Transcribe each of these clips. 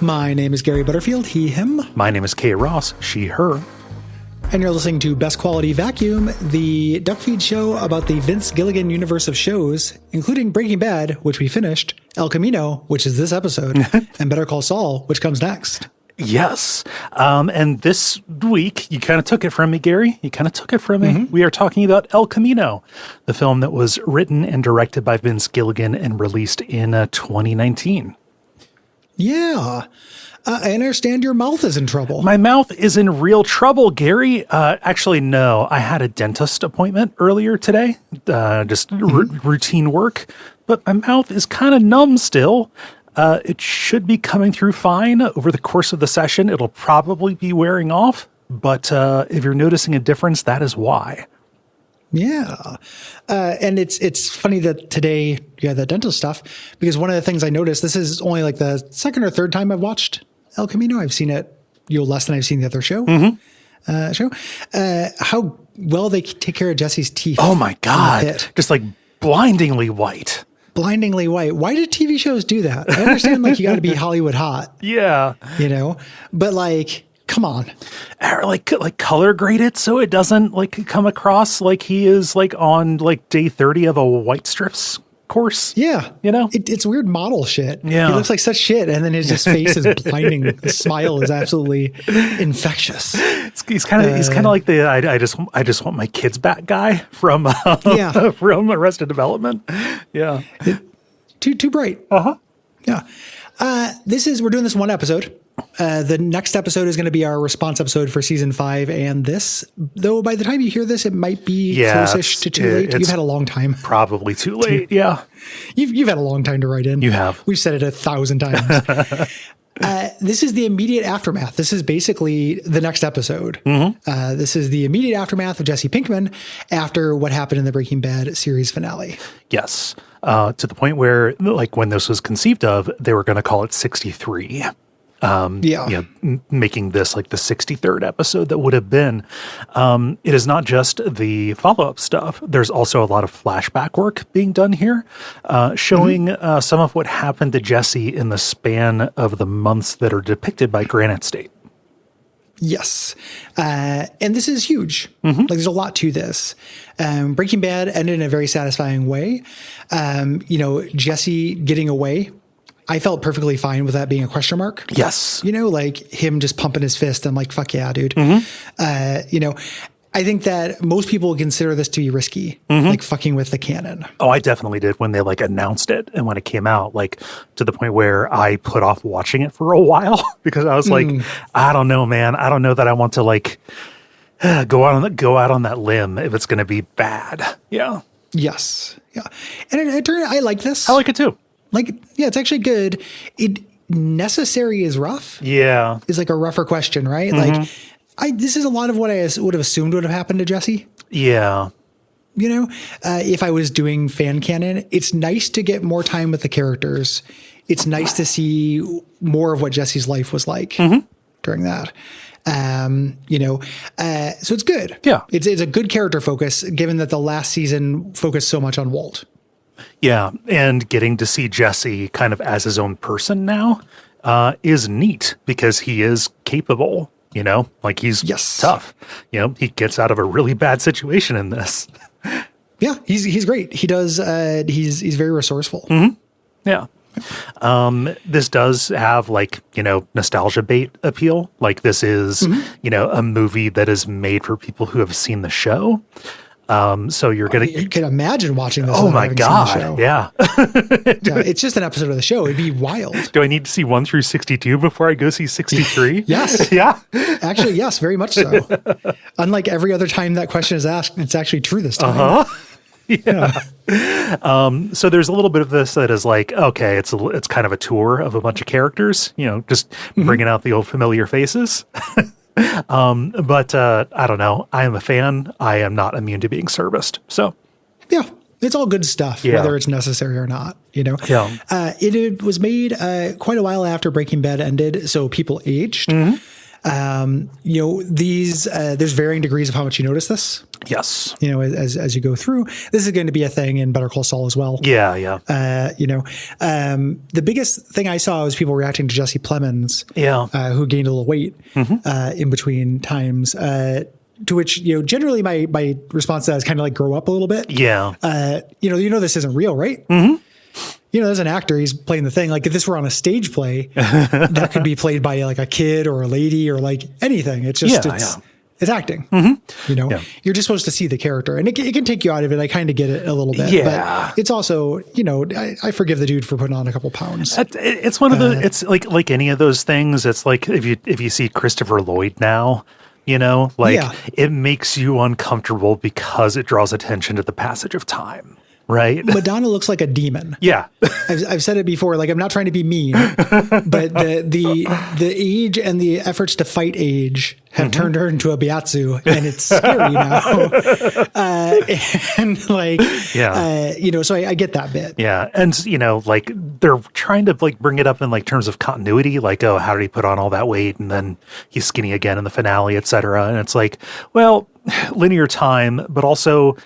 My name is Gary Butterfield, he, him. My name is Kay Ross, she, her. And you're listening to Best Quality Vacuum, the Duckfeed show about the Vince Gilligan universe of shows, including Breaking Bad, which we finished, El Camino, which is this episode, and Better Call Saul, which comes next. Yes. And this week, you kind of took it from me, Gary. You kind of took it from me. We are talking about El Camino, the film that was written and directed by Vince Gilligan and released in 2019. Yeah. I understand your mouth is in trouble. My mouth is in real trouble, Gary. Actually, no. I had a dentist appointment earlier today, just routine work, but my mouth is kind of numb still. It should be coming through fine over the course of the session. It'll probably be wearing off, but if you're noticing a difference, that is why. Yeah. And it's funny that today you had that dental stuff, because one of the things I noticed, this is only like the second or third time I've watched El Camino. I've seen it, less than I've seen the other show. How well they take care of Jesse's teeth. Oh my God. Just like blindingly white. Blindingly white. Why do TV shows do that? I understand like you got to be Hollywood hot. Yeah. But like, come on. Or like color grade it so it doesn't like come across like he is like on like day 30 of a white strips course. Yeah. It's weird model shit. Yeah. He looks like such shit. And then his just face is blinding. The smile is absolutely infectious. He's kind of like the, I just want my kids back guy from, from Arrested Development. Yeah. Too bright. Yeah. We're doing this one episode. The next episode is going to be our response episode for season 5. And this, though, by the time you hear this, it might be close-ish to too late. You've had a long time. Probably too late. Yeah. You've had a long time to write in. You have. We've said it 1,000 times. This is the immediate aftermath. This is basically the next episode. This is the immediate aftermath of Jesse Pinkman after what happened in the Breaking Bad series finale. Yes. To the point where, like, when this was conceived of, they were going to call it 63. Making this like the 63rd episode that would have been. It is not just the follow-up stuff. There's also a lot of flashback work being done here, showing some of what happened to Jesse in the span of the months that are depicted by Granite State. Yes. And this is huge. Like there's a lot to this. Breaking Bad ended in a very satisfying way. Jesse getting away, I felt perfectly fine with that being a question mark. Yes. Like him just pumping his fist and like, fuck yeah, dude. I think that most people would consider this to be risky, like fucking with the canon. Oh, I definitely did when they like announced it and when it came out, like to the point where I put off watching it for a while because I was like, I don't know, man. I don't know that I want to like go out on that limb if it's going to be bad. Yeah. Yes. Yeah. And I like this. I like it too. Like, yeah, it's actually good. Necessary is rough. Yeah. Is like a rougher question, right? Like, this is a lot of what I would have assumed would have happened to Jesse. Yeah. If I was doing fan canon, it's nice to get more time with the characters. It's nice to see more of what Jesse's life was like during that. So it's good. Yeah. It's a good character focus, given that the last season focused so much on Walt. Yeah, and getting to see Jesse kind of as his own person now is neat because he is capable, like he's tough. He gets out of a really bad situation in this. Yeah, he's great. He does. He's very resourceful. Yeah. This does have like, nostalgia bait appeal. Like this is, a movie that is made for people who have seen the show. So you're going to... You can imagine watching this. Oh my God. Yeah. It's just an episode of the show. It'd be wild. Do I need to see 1 through 62 before I go see 63? Yes. Yeah. Actually, yes, very much so. Unlike every other time that question is asked, it's actually true this time. Yeah. So there's a little bit of this that is like, okay, it's kind of a tour of a bunch of characters, just bringing out the old familiar faces. But I don't know. I am a fan. I am not immune to being serviced. So, yeah, it's all good stuff, whether it's necessary or not. It was made quite a while after Breaking Bad ended, so people aged. There's varying degrees of how much you notice this. Yes. As you go through, this is going to be a thing in Better Call Saul as well. Yeah. The biggest thing I saw was people reacting to Jesse Plemons, who gained a little weight in between times. To which, generally my response to that is kind of like grow up a little bit. Yeah. This isn't real, right? Mm-hmm. As an actor, he's playing the thing. Like if this were on a stage play, that could be played by like a kid or a lady or like anything. It's just, it's acting. Mm-hmm. You're just supposed to see the character, and it can take you out of it. I kind of get it a little bit. Yeah. But it's also, I forgive the dude for putting on a couple pounds. It's one of the, it's like any of those things. It's like if you see Christopher Lloyd now, it makes you uncomfortable because it draws attention to the passage of time. Right. Madonna looks like a demon. Yeah. I've said it before. Like, I'm not trying to be mean, but the age and the efforts to fight age have turned her into a Biatsu, and it's scary now. So I get that bit. Yeah. And, they're trying to bring it up in terms of continuity, like, oh, how did he put on all that weight? And then he's skinny again in the finale, et cetera. And it's like, well, linear time, but also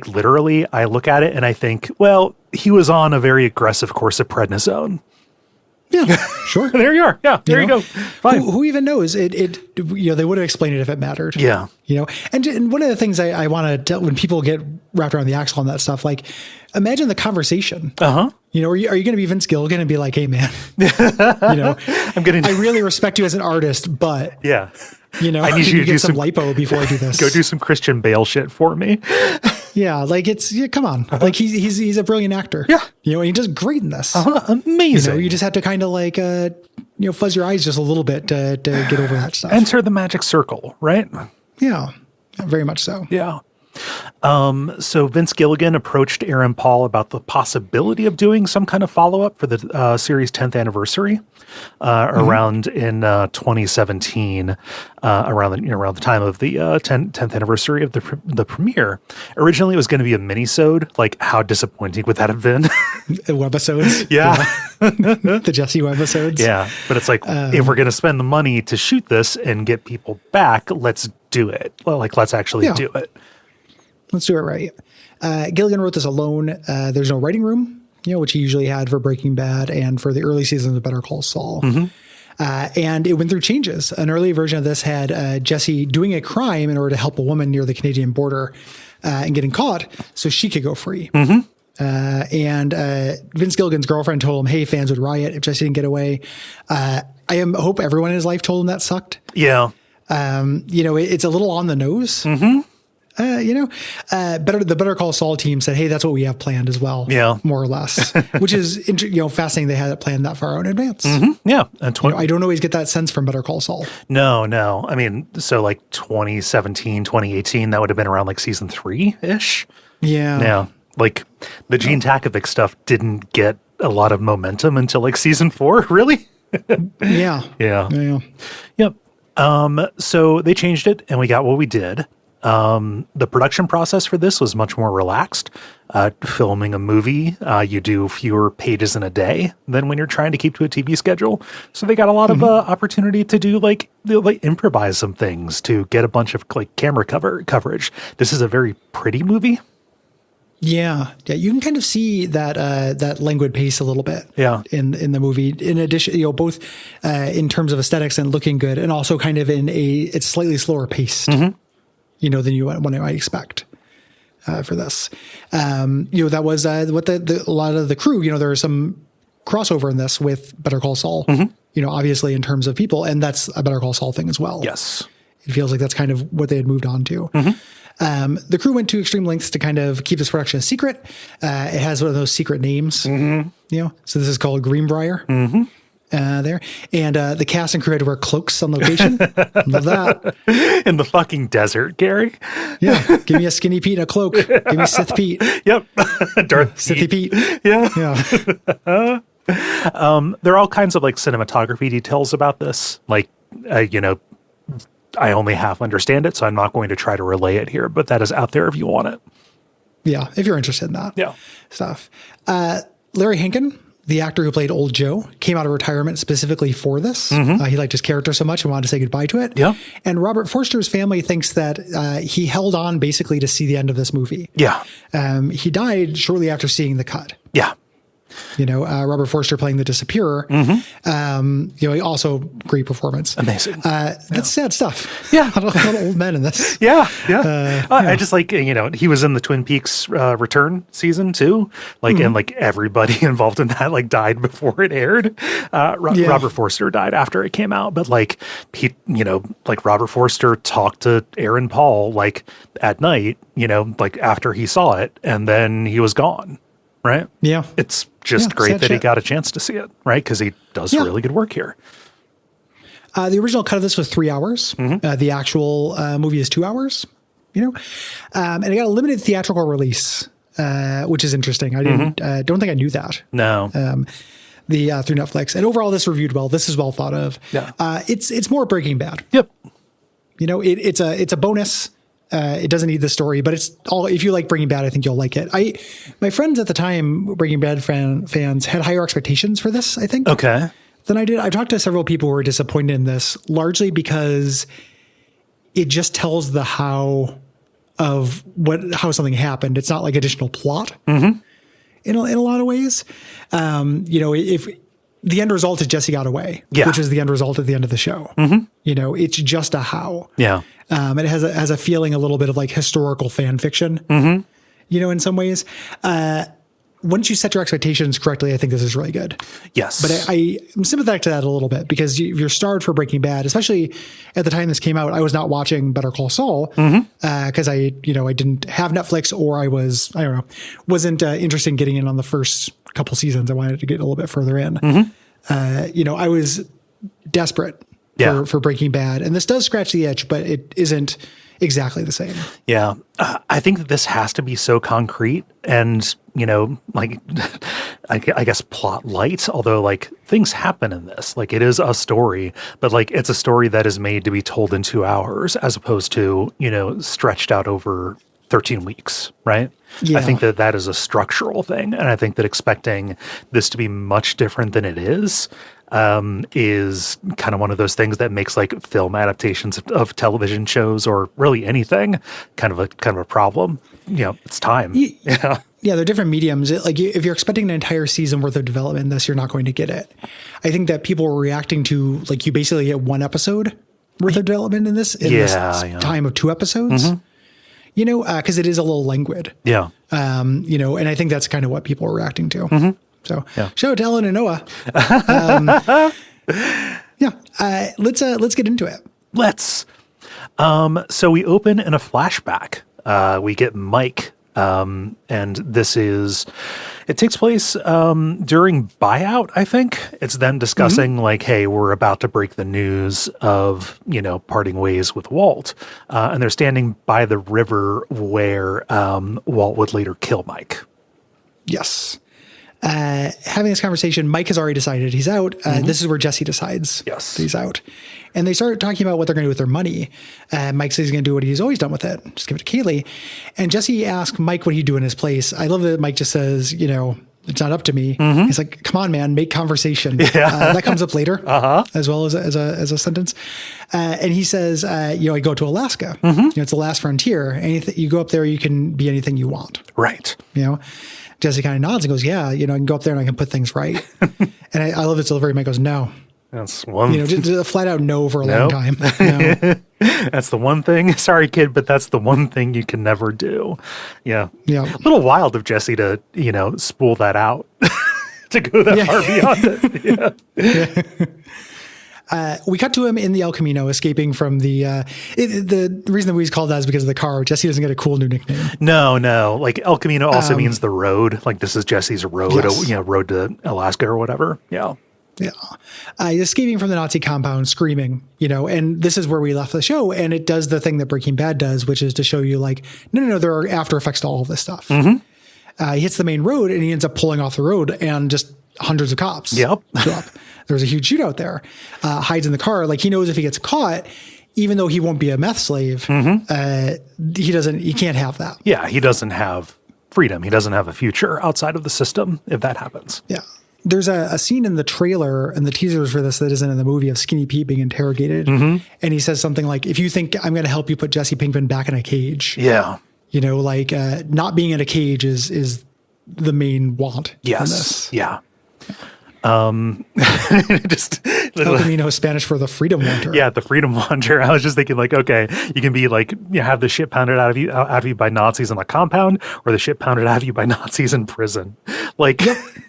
literally, I look at it and I think, well, he was on a very aggressive course of prednisone. Yeah, sure. There you are. Yeah, there you go. Fine. Who even knows? They would have explained it if it mattered. Yeah. And one of the things I want to tell when people get wrapped around the axle on that stuff, like, imagine the conversation. Are you going to be Vince Gilligan and be like, hey, man, I really respect you as an artist, but yeah. I need you to get some lipo before I do this. Go do some Christian Bale shit for me. Yeah, come on. Like he's a brilliant actor. Yeah. He does great in this. Amazing. You just have to kind of fuzz your eyes just a little bit to get over that stuff. Enter the magic circle, right? Yeah, very much so. Yeah. So Vince Gilligan approached Aaron Paul about the possibility of doing some kind of follow-up for the series' 10th anniversary around in 2017, around the time of the 10th anniversary of the premiere. Originally, it was going to be a mini-sode. Like, how disappointing would that have been? Webisodes? Yeah. The Jesse webisodes? Yeah. But it's like, if we're going to spend the money to shoot this and get people back, let's do it. Let's actually do it. Let's do it right. Gilligan wrote this alone. There's no writing room, which he usually had for Breaking Bad and for the early seasons of Better Call Saul. Mm-hmm. And it went through changes. An early version of this had Jesse doing a crime in order to help a woman near the Canadian border and getting caught so she could go free. Mm-hmm. And Vince Gilligan's girlfriend told him, hey, fans would riot if Jesse didn't get away. I hope everyone in his life told him that sucked. Yeah. It's a little on the nose. Mm-hmm. The Better Call Saul team said, hey, that's what we have planned as well. Yeah. More or less, which is, fascinating. They had it planned that far out in advance. Mm-hmm. Yeah. I don't always get that sense from Better Call Saul. No. I mean, so 2017, 2018, that would have been around season 3-ish. Yeah. Yeah. The Gene Takovic stuff didn't get a lot of momentum until season 4, really? Yeah. Yeah. Yep. So they changed it and we got what we did. The production process for this was much more relaxed. Filming a movie, you do fewer pages in a day than when you're trying to keep to a TV schedule. So they got a lot of opportunity to do improvise some things to get a bunch of camera coverage. This is a very pretty movie. Yeah. You can kind of see that languid pace a little bit. Yeah. In the movie. In addition, both in terms of aesthetics and looking good, and also kind of it's slightly slower paced. Mm-hmm. Than you might expect for this. That was what a lot of the crew, there was some crossover in this with Better Call Saul, obviously in terms of people, and that's a Better Call Saul thing as well. Yes. It feels like that's kind of what they had moved on to. Mm-hmm. The crew went to extreme lengths to kind of keep this production a secret. It has one of those secret names, so this is called Greenbrier. Mm-hmm. There. And the cast and crew had to wear cloaks on location. Love that. In the fucking desert, Gary. Yeah. Give me a Skinny Pete and a cloak. Give me Sith Pete. Yep. Darth Sithy Pete. Yeah. There are all kinds of cinematography details about this. I only half understand it, so I'm not going to try to relay it here, but that is out there if you want it. Yeah. If you're interested in that stuff. Larry Hankin the actor who played Old Joe, came out of retirement specifically for this. He liked his character so much and wanted to say goodbye to it. Yeah. And Robert Forster's family thinks that he held on basically to see the end of this movie. Yeah. He died shortly after seeing the cut. Yeah. Robert Forster playing the disappearer. Also great performance. Amazing. That's sad stuff. Yeah. a lot of old men in this. Yeah. I just like, he was in the Twin Peaks return season too. And everybody involved in that died before it aired. Robert Forster died after it came out, but Robert Forster talked to Aaron Paul at night, after he saw it, and then he was gone. Right? Yeah. It's just great that he got a chance to see it, right? Because he does really good work here. The original cut of this was 3 hours. The actual movie is 2 hours, and it got a limited theatrical release, which is interesting. I don't think I knew that. No. Through Netflix. And overall, this reviewed well. This is well thought of. Yeah. It's more Breaking Bad. Yep. It's a bonus. It doesn't need the story, but it's all. If you like Breaking Bad, I think you'll like it. My friends at the time, Breaking Bad fans, had higher expectations for this, I think. Okay. Than I did. I talked to several people who were disappointed in this, largely because it just tells the how of how something happened. It's not like additional plot in a lot of ways. If the end result is Jesse got away, which is the end result at the end of the show. It's just a how. Yeah. It has a feeling a little bit of historical fan fiction, in some ways. Once you set your expectations correctly, I think this is really good. Yes. But I'm sympathetic to that a little bit because if you're starved for Breaking Bad, especially at the time this came out, I was not watching Better Call Saul because I didn't have Netflix or wasn't interested in getting in on the first couple seasons. I wanted to get a little bit further in. I was desperate for Breaking Bad, and this does scratch the itch, but it isn't exactly the same. Yeah. I think that this has to be so concrete and, I guess plot light, although things happen in this. It is a story, but it's a story that is made to be told in 2 hours as opposed to, stretched out over 13 weeks, right? Yeah. I think that is a structural thing. And I think that expecting this to be much different than it is kind of one of those things that makes film adaptations of television shows or really anything kind of a problem. It's time. Yeah, they're different mediums. If you're expecting an entire season worth of development in this, you're not going to get it. I think that people were reacting to you basically get one episode worth of development in this time of 2 episodes. Because it is a little languid. Yeah. And I think that's kind of what people are reacting to. So shout out to Ellen and Noah. Let's get into it. Let's. So we open in a flashback. We get Mike. And it takes place during buyout, I think. It's them discussing hey, we're about to break the news of, parting ways with Walt. And they're standing by the river where Walt would later kill Mike. Yes. Having this conversation, Mike has already decided he's out. This is where Jesse decides that he's out. And they start talking about what they're going to do with their money. Mike says he's going to do what he's always done with it. Just give it to Kaylee. And Jesse asks Mike what he'd do in his place. I love that Mike just says, it's not up to me. He's like, come on, man, make conversation. That comes up later as well as a sentence. And he says, I go to Alaska. It's the last frontier. You go up there, you can be anything you want. Right. Jesse kind of nods and goes, I can go up there and I can put things right. And I love the delivery. Mike goes, no. That's one. Just a flat out no for a long time. No. That's the one thing. Sorry, kid, but that's the one thing you can never do. Yeah. Yeah. A little wild of Jesse to, spool that out to go that far beyond it. Yeah. We cut to him in the El Camino, escaping from the reason the movie's called that is because of the car. Jesse doesn't get a cool new nickname. No. El Camino also means the road. This is Jesse's road, road to Alaska or whatever. Yeah. Yeah. He's escaping from the Nazi compound, screaming, and this is where we left the show. And it does the thing that Breaking Bad does, which is to show you no, there are after effects to all of this stuff. He hits the main road and he ends up pulling off the road and just hundreds of cops. Yep. Show up. There's a huge shootout there. Hides in the car. He knows if he gets caught, even though he won't be a meth slave, he can't have that. Yeah. He doesn't have freedom. He doesn't have a future outside of the system if that happens. Yeah. there's a scene in the trailer and the teasers for this that isn't in the movie of Skinny Pete being interrogated. And he says something like, if you think I'm going to help you put Jesse Pinkman back in a cage, you know, like not being in a cage is the main want. Yes. Yeah. Just El Camino Spanish for the freedom wanter. Yeah, the freedom wanter. I was just thinking, like, okay, you can be like, you have the shit pounded out of you by Nazis in the compound, or the shit pounded out of you by Nazis in prison. Like,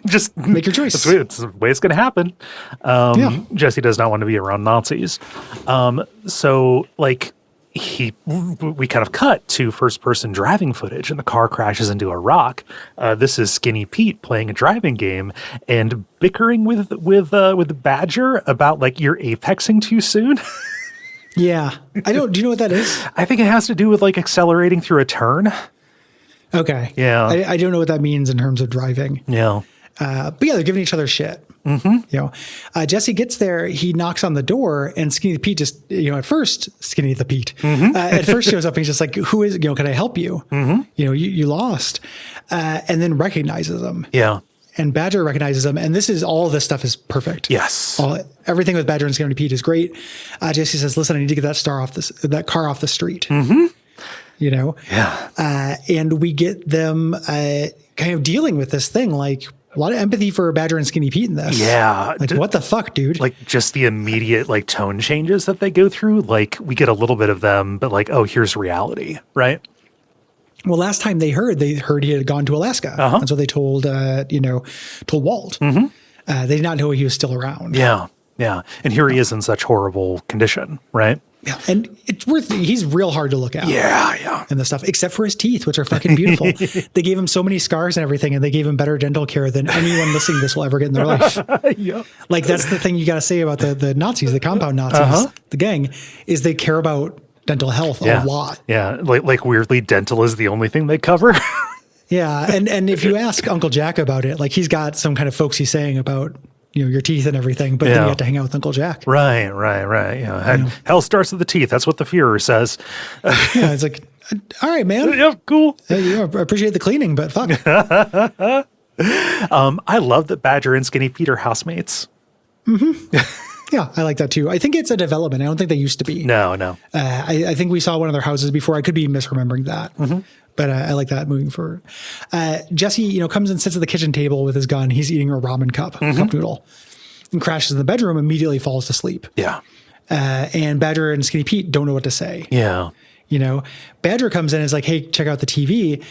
just make your choice. It's the way it's going to happen. Jesse does not want to be around Nazis. So like, we kind of cut to first person driving footage and the car crashes into a rock. This is Skinny Pete playing a driving game and bickering with Badger about like, you're apexing too soon. Yeah. Do you know what that is? I think it has to do with like accelerating through a turn. Okay. Yeah. I don't know what that means in terms of driving. Yeah. But yeah, they're giving each other shit. You know, Jesse gets there, he knocks on the door, and Skinny Pete just, you know, at first shows up and he's just like, who is, you know, can I help you? You know, you lost, and then recognizes him. Yeah. And Badger recognizes him. And all this stuff is perfect. Yes. Everything with Badger and Skinny Pete is great. Jesse says, listen, I need to get that car off the street. You know? Yeah. And we get them kind of dealing with this thing, like, a lot of empathy for Badger and Skinny Pete in this. Yeah. Like, what the fuck, dude? Like, just the immediate, like, tone changes that they go through. Like, we get a little bit of them, but like, oh, here's reality, right? Well, last time they heard he had gone to Alaska. And so they told Walt. They did not know he was still around. Yeah. Yeah. And here he is in such horrible condition, right? Yeah. And he's real hard to look at. Yeah. Yeah. And the stuff, except for his teeth, which are fucking beautiful. They gave him so many scars and everything, and they gave him better dental care than anyone listening to this will ever get in their life. Like, that's the thing you got to say about the Nazis, the compound Nazis, the gang, is they care about dental health a lot. Yeah. Like weirdly, dental is the only thing they cover. Yeah. And if you ask Uncle Jack about it, like, he's got some kind of folksy saying about, you know, your teeth and everything, but then you have to hang out with Uncle Jack. Right. Yeah. Hell starts with the teeth. That's what the Führer says. Yeah, it's like, all right, man. Yeah, cool. I appreciate the cleaning, but fuck. I love that Badger and Skinny Pete are housemates. Yeah, I like that too. I think it's a development. I don't think they used to be. No. I think we saw one of their houses before. I could be misremembering that. But I like that moving forward. Jesse, comes and sits at the kitchen table with his gun. He's eating a ramen cup noodle, and crashes in the bedroom, immediately falls to sleep. Yeah. And Badger and Skinny Pete don't know what to say. Yeah. Badger comes in and is like, hey, check out the TV.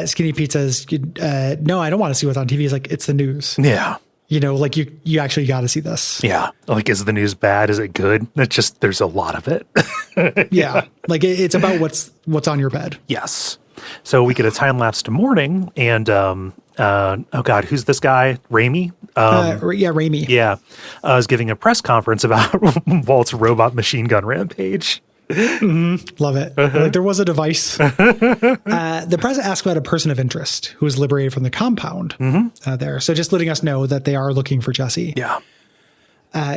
Skinny Pete says, no, I don't want to see what's on TV. He's like, it's the news. Yeah. Like you actually got to see this. Yeah. Like, is the news bad? Is it good? It's just, there's a lot of it. Yeah. Like, it's about what's on your bed. Yes. So we get a time lapse to morning, and oh God, who's this guy? Raimi? Raimi. Yeah. Was giving a press conference about Walt's robot machine gun rampage. Love it. Like, there was a device. The press asked about a person of interest who was liberated from the compound there. So just letting us know that they are looking for Jesse. Yeah.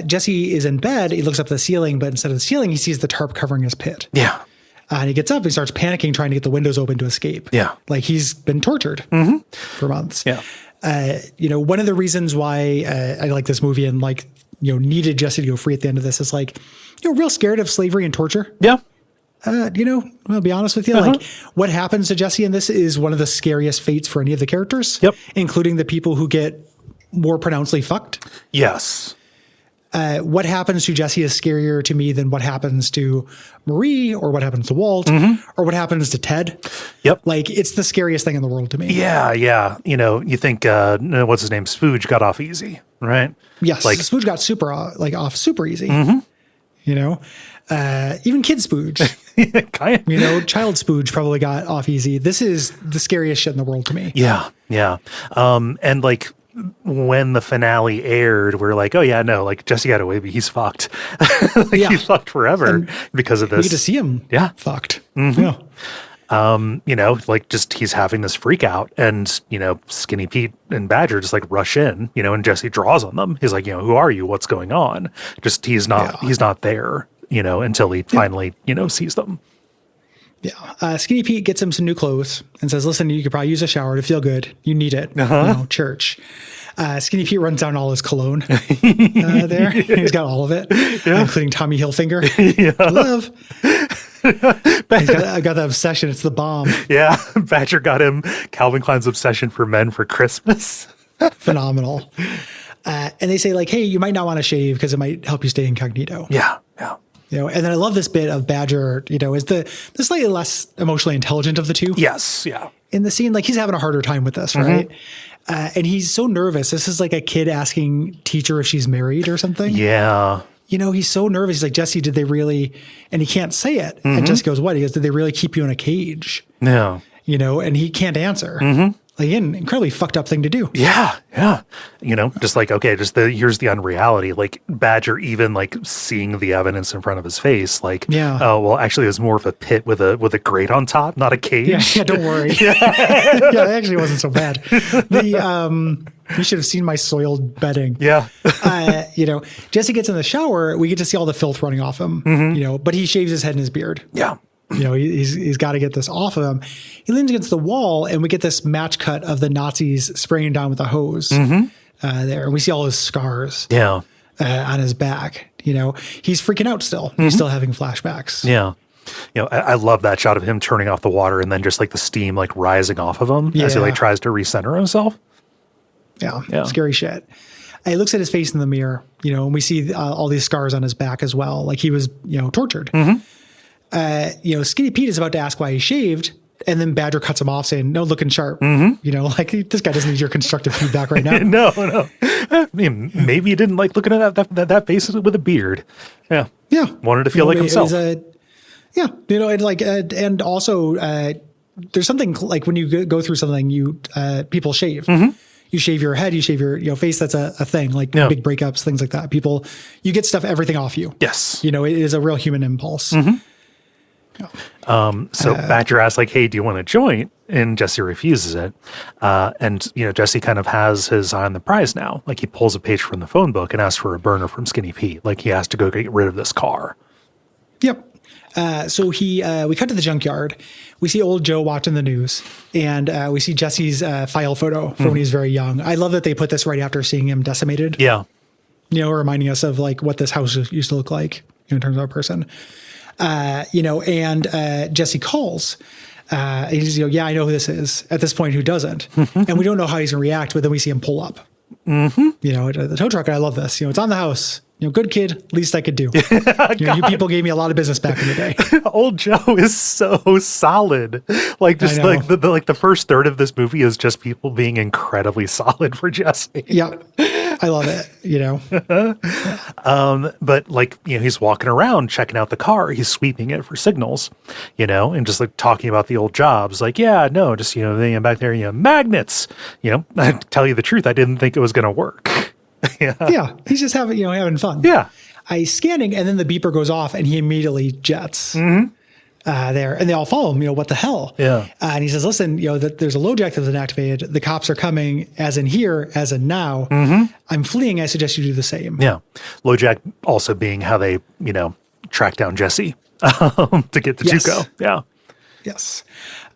Jesse is in bed. He looks up at the ceiling, but instead of the ceiling, he sees the tarp covering his pit. Yeah. And he gets up and starts panicking, trying to get the windows open to escape. Yeah. Like, he's been tortured for months. Yeah. One of the reasons why I like this movie and needed Jesse to go free at the end of this is real scared of slavery and torture. Yeah. I'll be honest with you. Like, what happens to Jesse in this is one of the scariest fates for any of the characters. Yep. Including the people who get more pronouncedly fucked. Yes. What happens to Jesse is scarier to me than what happens to Marie, or what happens to Walt, or what happens to Ted. Yep. Like, it's the scariest thing in the world to me. Yeah. Yeah. You think, what's his name? Spooge got off easy, right? Yes. Like, Spooge got off super easy. Even kid Spooge, child Spooge probably got off easy. This is the scariest shit in the world to me. Yeah. Yeah. And when the finale aired, we're like, oh yeah, no, Jesse got away, but he's fucked. He's fucked forever because of this. We get to see him fucked. Yeah. Just he's having this freak out, and, Skinny Pete and Badger just rush in, and Jesse draws on them. He's like, who are you? What's going on? Just, he's not there, until he finally, sees them. Yeah. Skinny Pete gets him some new clothes and says, listen, you could probably use a shower to feel good. You need it. Church. Skinny Pete runs down all his cologne there. He's got all of it, including Tommy Hilfiger. Love. I got the obsession. It's the bomb. Yeah. Badger got him Calvin Klein's Obsession for Men for Christmas. Phenomenal. And they say like, hey, you might not want to shave because it might help you stay incognito. Yeah. Yeah. And then I love this bit of Badger, is the slightly less emotionally intelligent of the two. Yes. Yeah. In the scene, like he's having a harder time with this, right? And he's so nervous. This is like a kid asking teacher if she's married or something. Yeah. He's so nervous. He's like, Jesse, did they really? And he can't say it. And Jesse goes, what? He goes, did they really keep you in a cage? No. And he can't answer. Like, an incredibly fucked up thing to do. Yeah, yeah. Just like, okay, here's the unreality. Like, Badger even, like, seeing the evidence in front of his face, like, oh, well, actually, it was more of a pit with a grate on top, not a cage. Yeah, don't worry. It actually wasn't so bad. You should have seen my soiled bedding. Yeah. Jesse gets in the shower. We get to see all the filth running off him, but he shaves his head and his beard. Yeah. He's got to get this off of him. He leans against the wall, and we get this match cut of the Nazis spraying him down with a hose there. And we see all his scars on his back. He's freaking out still. He's still having flashbacks. Yeah. I love that shot of him turning off the water and then just like the steam like rising off of him as he like tries to recenter himself. Yeah. Scary shit. He looks at his face in the mirror, and we see all these scars on his back as well. Like he was, tortured. Skinny Pete is about to ask why he shaved, and then Badger cuts him off saying, no, looking sharp. Like this guy doesn't need your constructive feedback right now. No. I mean, maybe he didn't like looking at that face with a beard. Yeah. Wanted to feel like himself. And also there's something like when you go through something, people shave. You shave your head, you shave your face. That's a thing, like big breakups, things like that. You get everything off you. Yes. It is a real human impulse. So Badger asks like, hey, do you want a joint? And Jesse refuses it. And Jesse kind of has his eye on the prize now. Like he pulls a page from the phone book and asks for a burner from Skinny Pete. Like he has to go get rid of this car. Yep. So we cut to the junkyard. We see old Joe watching the news, and we see Jesse's file photo from when he was very young. I love that they put this right after seeing him decimated. Yeah. Reminding us of like what this house used to look like in terms of a person. And Jesse calls. He's, yeah, I know who this is. At this point, who doesn't? And we don't know how he's going to react, but then we see him pull up. The tow truck. I love this. It's on the house. Good kid, least I could do. You people gave me a lot of business back in the day. Old Joe is so solid. Like just like the first third of this movie is just people being incredibly solid for Jesse. Yeah. I love it, But he's walking around checking out the car. He's sweeping it for signals, and just like talking about the old jobs. Like, yeah, no, just, back there, magnets, I tell you the truth. I didn't think it was going to work. Yeah. He's just having fun. Yeah. He's scanning, and then the beeper goes off and he immediately jets. There, and they all follow him. What the hell? Yeah. And he says, "Listen, that there's a low jack that's inactivated. The cops are coming, as in here, as in now. I'm fleeing. I suggest you do the same." Yeah. Low jack also being how they, track down Jesse to get the Juco. Yeah. Yes.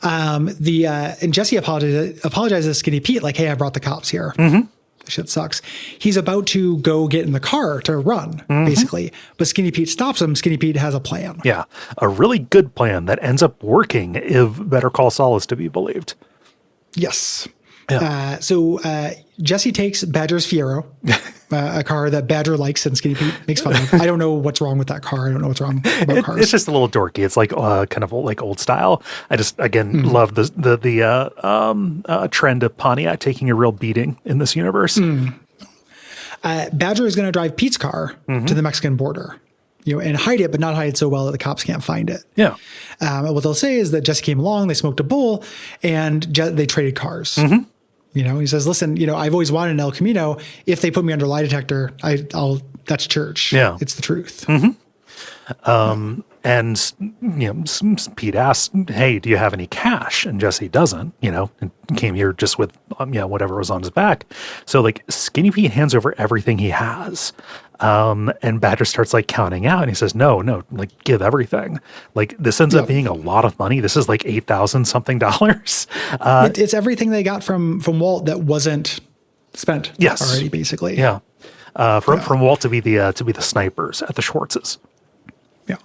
And Jesse apologizes to Skinny Pete, like, "Hey, I brought the cops here." Shit sucks. He's about to go get in the car to run, basically. But Skinny Pete stops him. Skinny Pete has a plan. Yeah. A really good plan that ends up working if Better Call Saul is to be believed. Yes. Yeah. So Jesse takes Badger's Fiero, a car that Badger likes and Skinny Pete makes fun of. I don't know what's wrong with that car. I don't know what's wrong about cars. It's just a little dorky. It's like kind of like old style. I just, again, love the trend of Pontiac taking a real beating in this universe. Badger is going to drive Pete's car to the Mexican border. And hide it, but not hide it so well that the cops can't find it. Yeah. What they'll say is that Jesse came along, they smoked a bowl, and they traded cars. He says, "Listen, I've always wanted an El Camino. If they put me under lie detector, that's church. Yeah. It's the truth." And, Pete asks, hey, do you have any cash? And Jesse doesn't, and came here just with, whatever was on his back. So, like, Skinny Pete hands over everything he has. And Badger starts, like, counting out. And he says, no, like, give everything. Like, this ends up being a lot of money. This is, like, $8,000 something dollars. It's everything they got from Walt that wasn't spent already, basically. Yeah. From Walt to be the snipers at the Schwartzes. Yeah,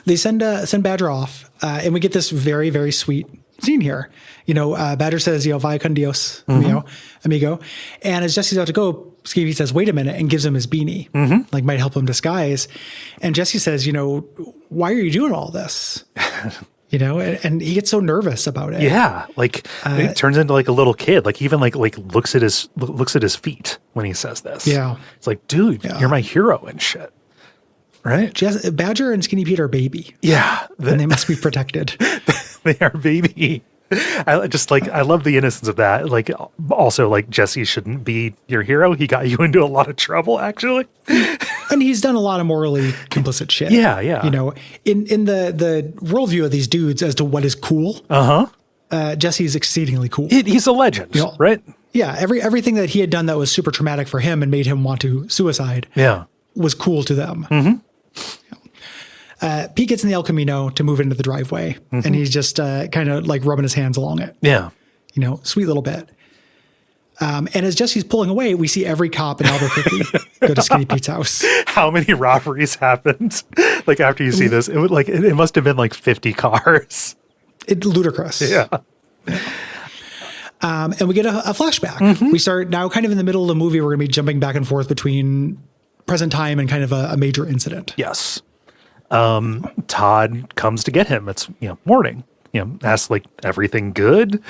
they send Badger off, and we get this very, very sweet scene here. Badger says, "Vaya con Dios, amigo," and as Jesse's about to go, Skinny Pete says, "Wait a minute," and gives him his beanie, like might help him disguise. And Jesse says, "Why are you doing all this?" And he gets so nervous about it. Yeah, like it turns into like a little kid. Like even like looks at his feet when he says this. Yeah, it's like, dude, you're my hero and shit. Right? Badger and Skinny Pete are baby. Yeah. And they must be protected. They are baby. I love the innocence of that. Like, also, like, Jesse shouldn't be your hero. He got you into a lot of trouble, actually. And he's done a lot of morally complicit shit. Yeah. In the worldview of these dudes as to what is cool, Jesse's exceedingly cool. He's a legend, right? Yeah. Everything that he had done that was super traumatic for him and made him want to suicide was cool to them. Pete gets in the El Camino to move into the driveway, and he's just kind of like rubbing his hands along it. Yeah. Sweet little bit. And as Jesse's pulling away, we see every cop in Albuquerque go to Skinny Pete's house. How many robberies happened? Like after you see this, it must have been like 50 cars. It's ludicrous. Yeah. And we get a flashback. We start now kind of in the middle of the movie. We're going to be jumping back and forth between present time and kind of a major incident. Yes. Todd comes to get him. It's, morning. Asks like, everything good?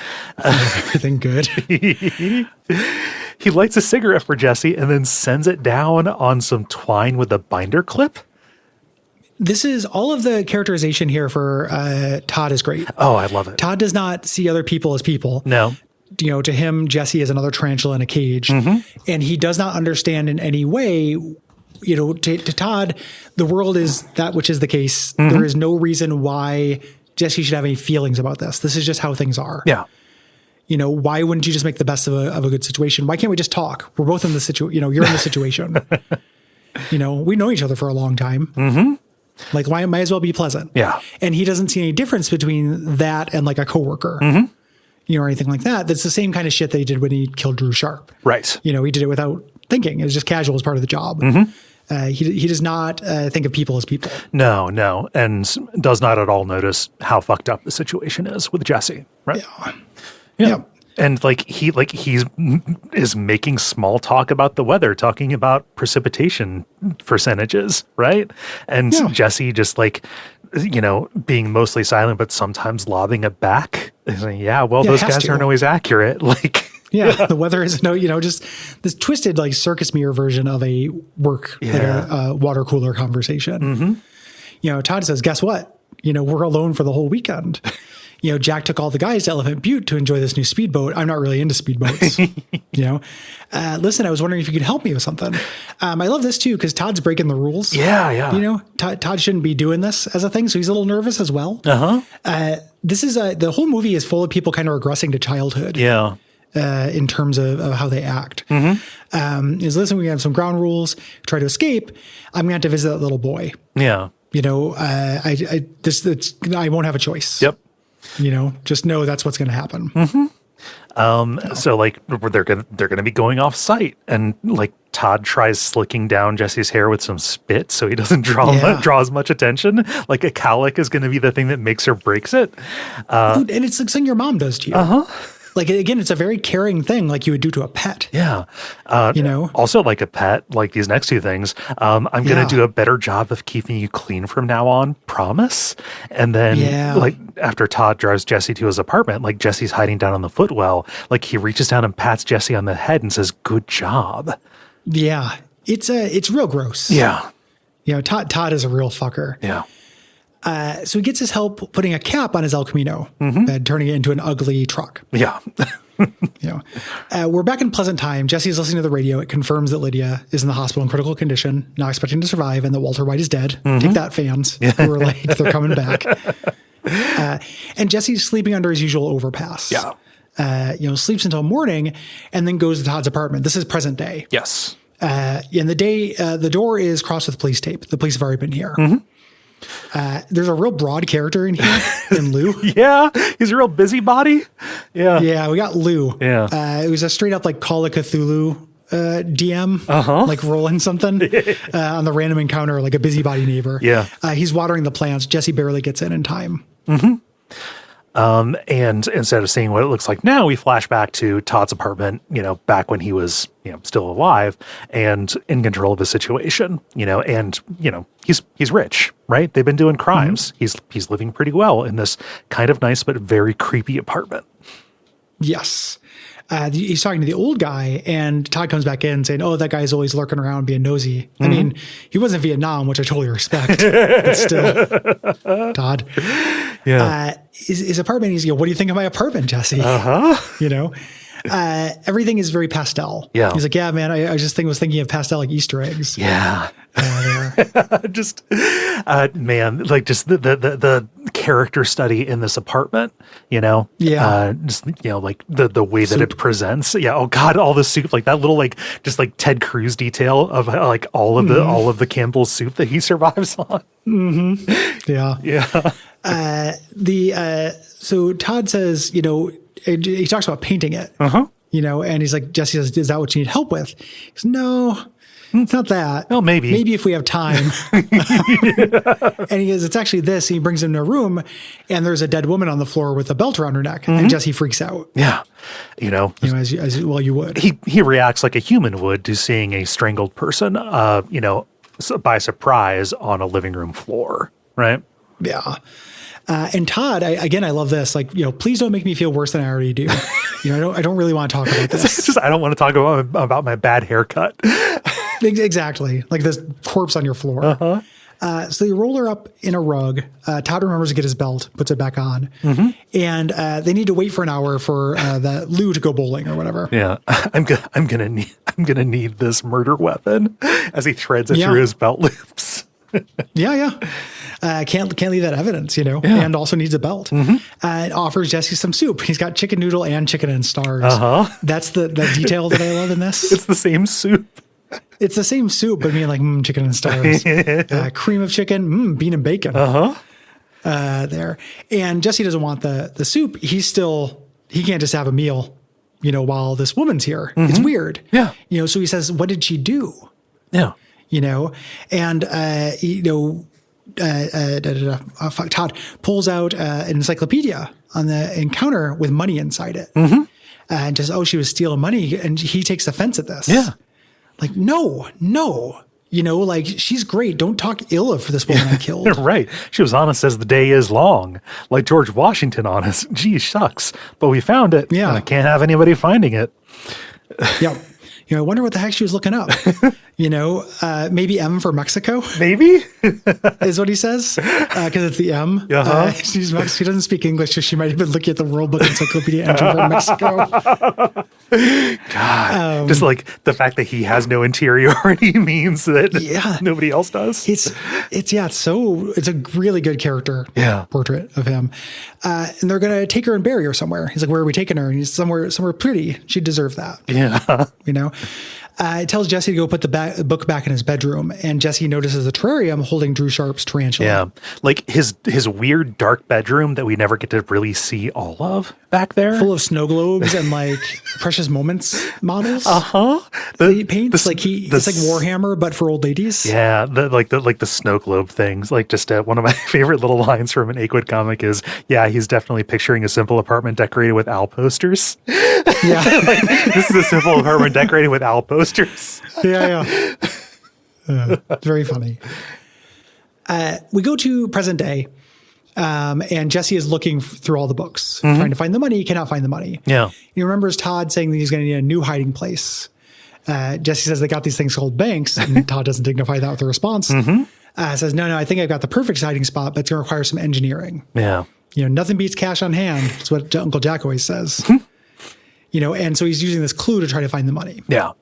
Everything good. He lights a cigarette for Jesse and then sends it down on some twine with a binder clip. This is all of the characterization here for Todd is great. Oh, I love it. Todd does not see other people as people. No. To him, Jesse is another tarantula in a cage. And he does not understand in any way, to Todd, the world is that which is the case. There is no reason why Jesse should have any feelings about this. This is just how things are. Yeah. Why wouldn't you just make the best of a good situation? Why can't we just talk? We're both in the situation. You're in the situation. We know each other for a long time. Like, why might as well be pleasant? Yeah. And he doesn't see any difference between that and like a coworker, or anything like that. That's the same kind of shit that he did when he killed Drew Sharp. Right. He did it without thinking. It was just casual as part of the job. He does not think of people as people. No. And does not at all notice how fucked up the situation is with Jesse. Right. Yeah. And he is making small talk about the weather, talking about precipitation percentages, right? And Jesse just being mostly silent, but sometimes lobbing it back. He's like, those guys aren't always accurate. The weather is just this twisted circus mirror version of a water cooler conversation. Todd says, guess what? We're alone for the whole weekend. Jack took all the guys to Elephant Butte to enjoy this new speedboat. I'm not really into speedboats. Listen, I was wondering if you could help me with something. I love this too, because Todd's breaking the rules. Yeah. Todd shouldn't be doing this as a thing. So he's a little nervous as well. This is the whole movie is full of people kind of regressing to childhood. Yeah. In terms of how they act. Listen, we have some ground rules, try to escape. I'm going to have to visit that little boy. Yeah. I won't have a choice. Yep. Just know that's what's going to happen. So they're going to be going off site, and Todd tries slicking down Jesse's hair with some spit so he doesn't draw as much attention. Like a cowlick is going to be the thing that makes or breaks it. And it's like something your mom does to you. Again, it's a very caring thing like you would do to a pet. Yeah. Also like a pet, like these next two things, I'm going to do a better job of keeping you clean from now on. Promise. And then after Todd drives Jesse to his apartment, Jesse's hiding down on the footwell, he reaches down and pats Jesse on the head and says, good job. Yeah. It's real gross. Yeah. Todd is a real fucker. Yeah. So he gets his help putting a cap on his El Camino bed, turning it into an ugly truck. Yeah. We're back in Pleasant Time. Jesse's listening to the radio. It confirms that Lydia is in the hospital in critical condition, not expecting to survive, and that Walter White is dead. Take that, fans who are like, they're coming back. And Jesse's sleeping under his usual overpass. Yeah. Sleeps until morning and then goes to Todd's apartment. This is present day. Yes. In the day, the door is crossed with police tape. The police have already been here. There's a real broad character in here in Lou. Yeah. He's a real busybody. Yeah. Yeah. We got Lou. Yeah. It was a straight up like Call of Cthulhu DM, like rolling something on the random encounter, like a busybody neighbor. Yeah. He's watering the plants. Jesse barely gets in time. And instead of seeing what it looks like now, we flash back to Todd's apartment, back when he was, still alive and in control of the situation, and, he's rich, right? They've been doing crimes. He's living pretty well in this kind of nice, but very creepy apartment. Yes. He's talking to the old guy, and Todd comes back in saying, "Oh, that guy's always lurking around being nosy." I mean, he was in Vietnam, which I totally respect, but still, Todd. Yeah. His apartment, he's, what do you think of my apartment, Jesse? Everything is very pastel. Yeah. He's like, yeah, man, I just was thinking of pastel like Easter eggs. Yeah. Just, man, like just the character study in this apartment, just, like the way that it presents. Yeah. Oh God, all the soup, like that little, like, just like Ted Cruz detail of like all of the Campbell's soup that he survives on. Yeah. Yeah. So Todd says, he talks about painting it, and he's like, Jesse says, "Is that what you need help with?" He goes, "No, it's not that. Well, maybe if we have time." And he goes, "It's actually this." He brings him to a room, and there's a dead woman on the floor with a belt around her neck, and Jesse freaks out. Yeah. As well you would. He reacts like a human would to seeing a strangled person, by surprise on a living room floor. Right. Yeah. And Todd, I love this. Like, please don't make me feel worse than I already do. I don't really want to talk about this. It's just, I don't want to talk about my bad haircut. Exactly. Like this corpse on your floor. So they roll her up in a rug. Todd remembers to get his belt, puts it back on. And they need to wait for an hour for the Lou to go bowling or whatever. Yeah. I'm gonna need this murder weapon as he threads it through his belt loops. Yeah. Can't leave that evidence, and also needs a belt. Offers Jesse some soup. He's got chicken noodle and chicken and stars. That's the detail that I love in this. It's the same soup. It's the same soup, but being like, chicken and stars. Cream of chicken, bean and bacon. There. And Jesse doesn't want the soup. He can't just have a meal, while this woman's here. It's weird. Yeah. So he says, "What did she do?" Yeah. And, Todd pulls out an encyclopedia on the encounter with money inside it. And just, she was stealing money. And he takes offense at this. Yeah. Like, no, like, she's great. Don't talk ill of this woman I killed. Right. She was honest as the day is long. Like George Washington honest. Gee, shucks. But we found it. Yeah. And I can't have anybody finding it. Yeah. I wonder what the heck she was looking up. Maybe M for Mexico. Maybe is what he says because it's the M. She doesn't speak English, so she might have been looking at the World Book Encyclopedia entry for Mexico. God, just like the fact that he has no interiority means that nobody else does. It's a really good character portrait of him. And they're gonna take her and bury her somewhere. He's like, "Where are we taking her?" And he's somewhere pretty. She'd deserve that. Yeah. It tells Jesse to go put the book back in his bedroom, and Jesse notices the terrarium holding Drew Sharp's tarantula. Yeah, like his weird dark bedroom that we never get to really see all of back there, full of snow globes and like Precious Moments models. He paints it's like Warhammer, but for old ladies. Yeah, the snow globe things. Like just one of my favorite little lines from an Aquid comic is, "Yeah, he's definitely picturing a simple apartment decorated with owl posters." Yeah, this is a simple apartment decorated with owl posters. Yeah. It's very funny. We go to present day, and Jesse is looking through all the books, trying to find the money. He cannot find the money. Yeah. He remembers Todd saying that he's going to need a new hiding place. Jesse says they got these things called banks, and Todd doesn't dignify that with a response. says, no, I think I've got the perfect hiding spot, but it's going to require some engineering. Yeah. Nothing beats cash on hand. That's what Uncle Jack always says. And so he's using this clue to try to find the money. Yeah.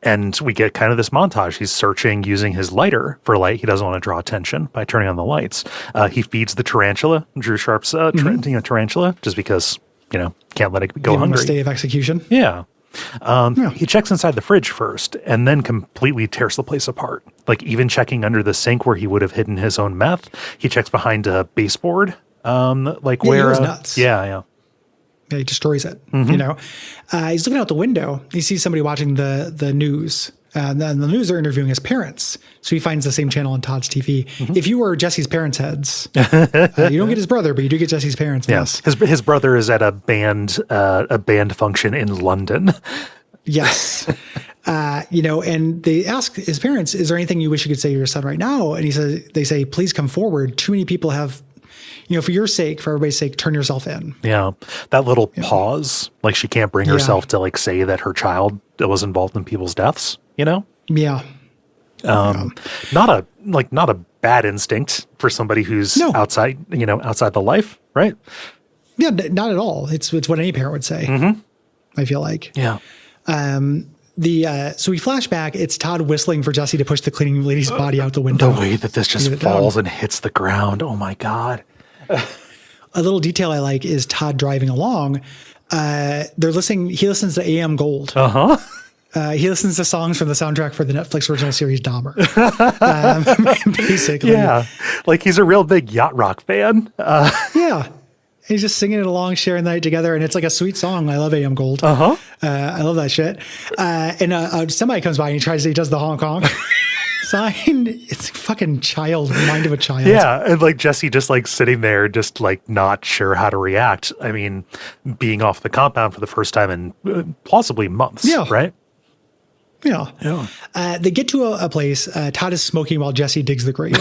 And we get kind of this montage. He's searching using his lighter for light. He doesn't want to draw attention by turning on the lights. He feeds the tarantula, Drew Sharp's tarantula, just because, can't let it go hungry. A stay of execution. Yeah. He checks inside the fridge first and then completely tears the place apart. Even checking under the sink where he would have hidden his own meth. He checks behind a baseboard. Where he was nuts. Yeah. He destroys it. He's looking out the window. He sees somebody watching the news. And then the news are interviewing his parents. So he finds the same channel on Todd's TV. If you were Jesse's parents' heads, you don't get his brother, but you do get Jesse's parents. Yes. His brother is at a band function in London. Yes. And they ask his parents, is there anything you wish you could say to your son right now? And they say, please come forward. Too many people have, for your sake, for everybody's sake, turn yourself in. Yeah. That little pause, she can't bring herself to say that her child was involved in people's deaths, Yeah. Not a bad instinct for somebody who's outside the life, right? Yeah, not at all. It's what any parent would say. I feel like. Yeah. So we flash back. It's Todd whistling for Jesse to push the cleaning lady's body out the window. The way that this just falls and hits the ground. Oh my God. A little detail I like is Todd driving along. He listens to AM Gold. He listens to songs from the soundtrack for the Netflix original series Dahmer. Basically. Yeah. He's a real big yacht rock fan. Yeah. He's just singing it along, sharing the night together. And it's a sweet song. I love AM Gold. I love that shit. And somebody comes by and he does the honk honk sign. It's fucking mind of a child. Yeah. And Jesse just sitting there, just not sure how to react. I mean, being off the compound for the first time in possibly months. Yeah. Right? Yeah. They get to a place. Todd is smoking while Jesse digs the grave.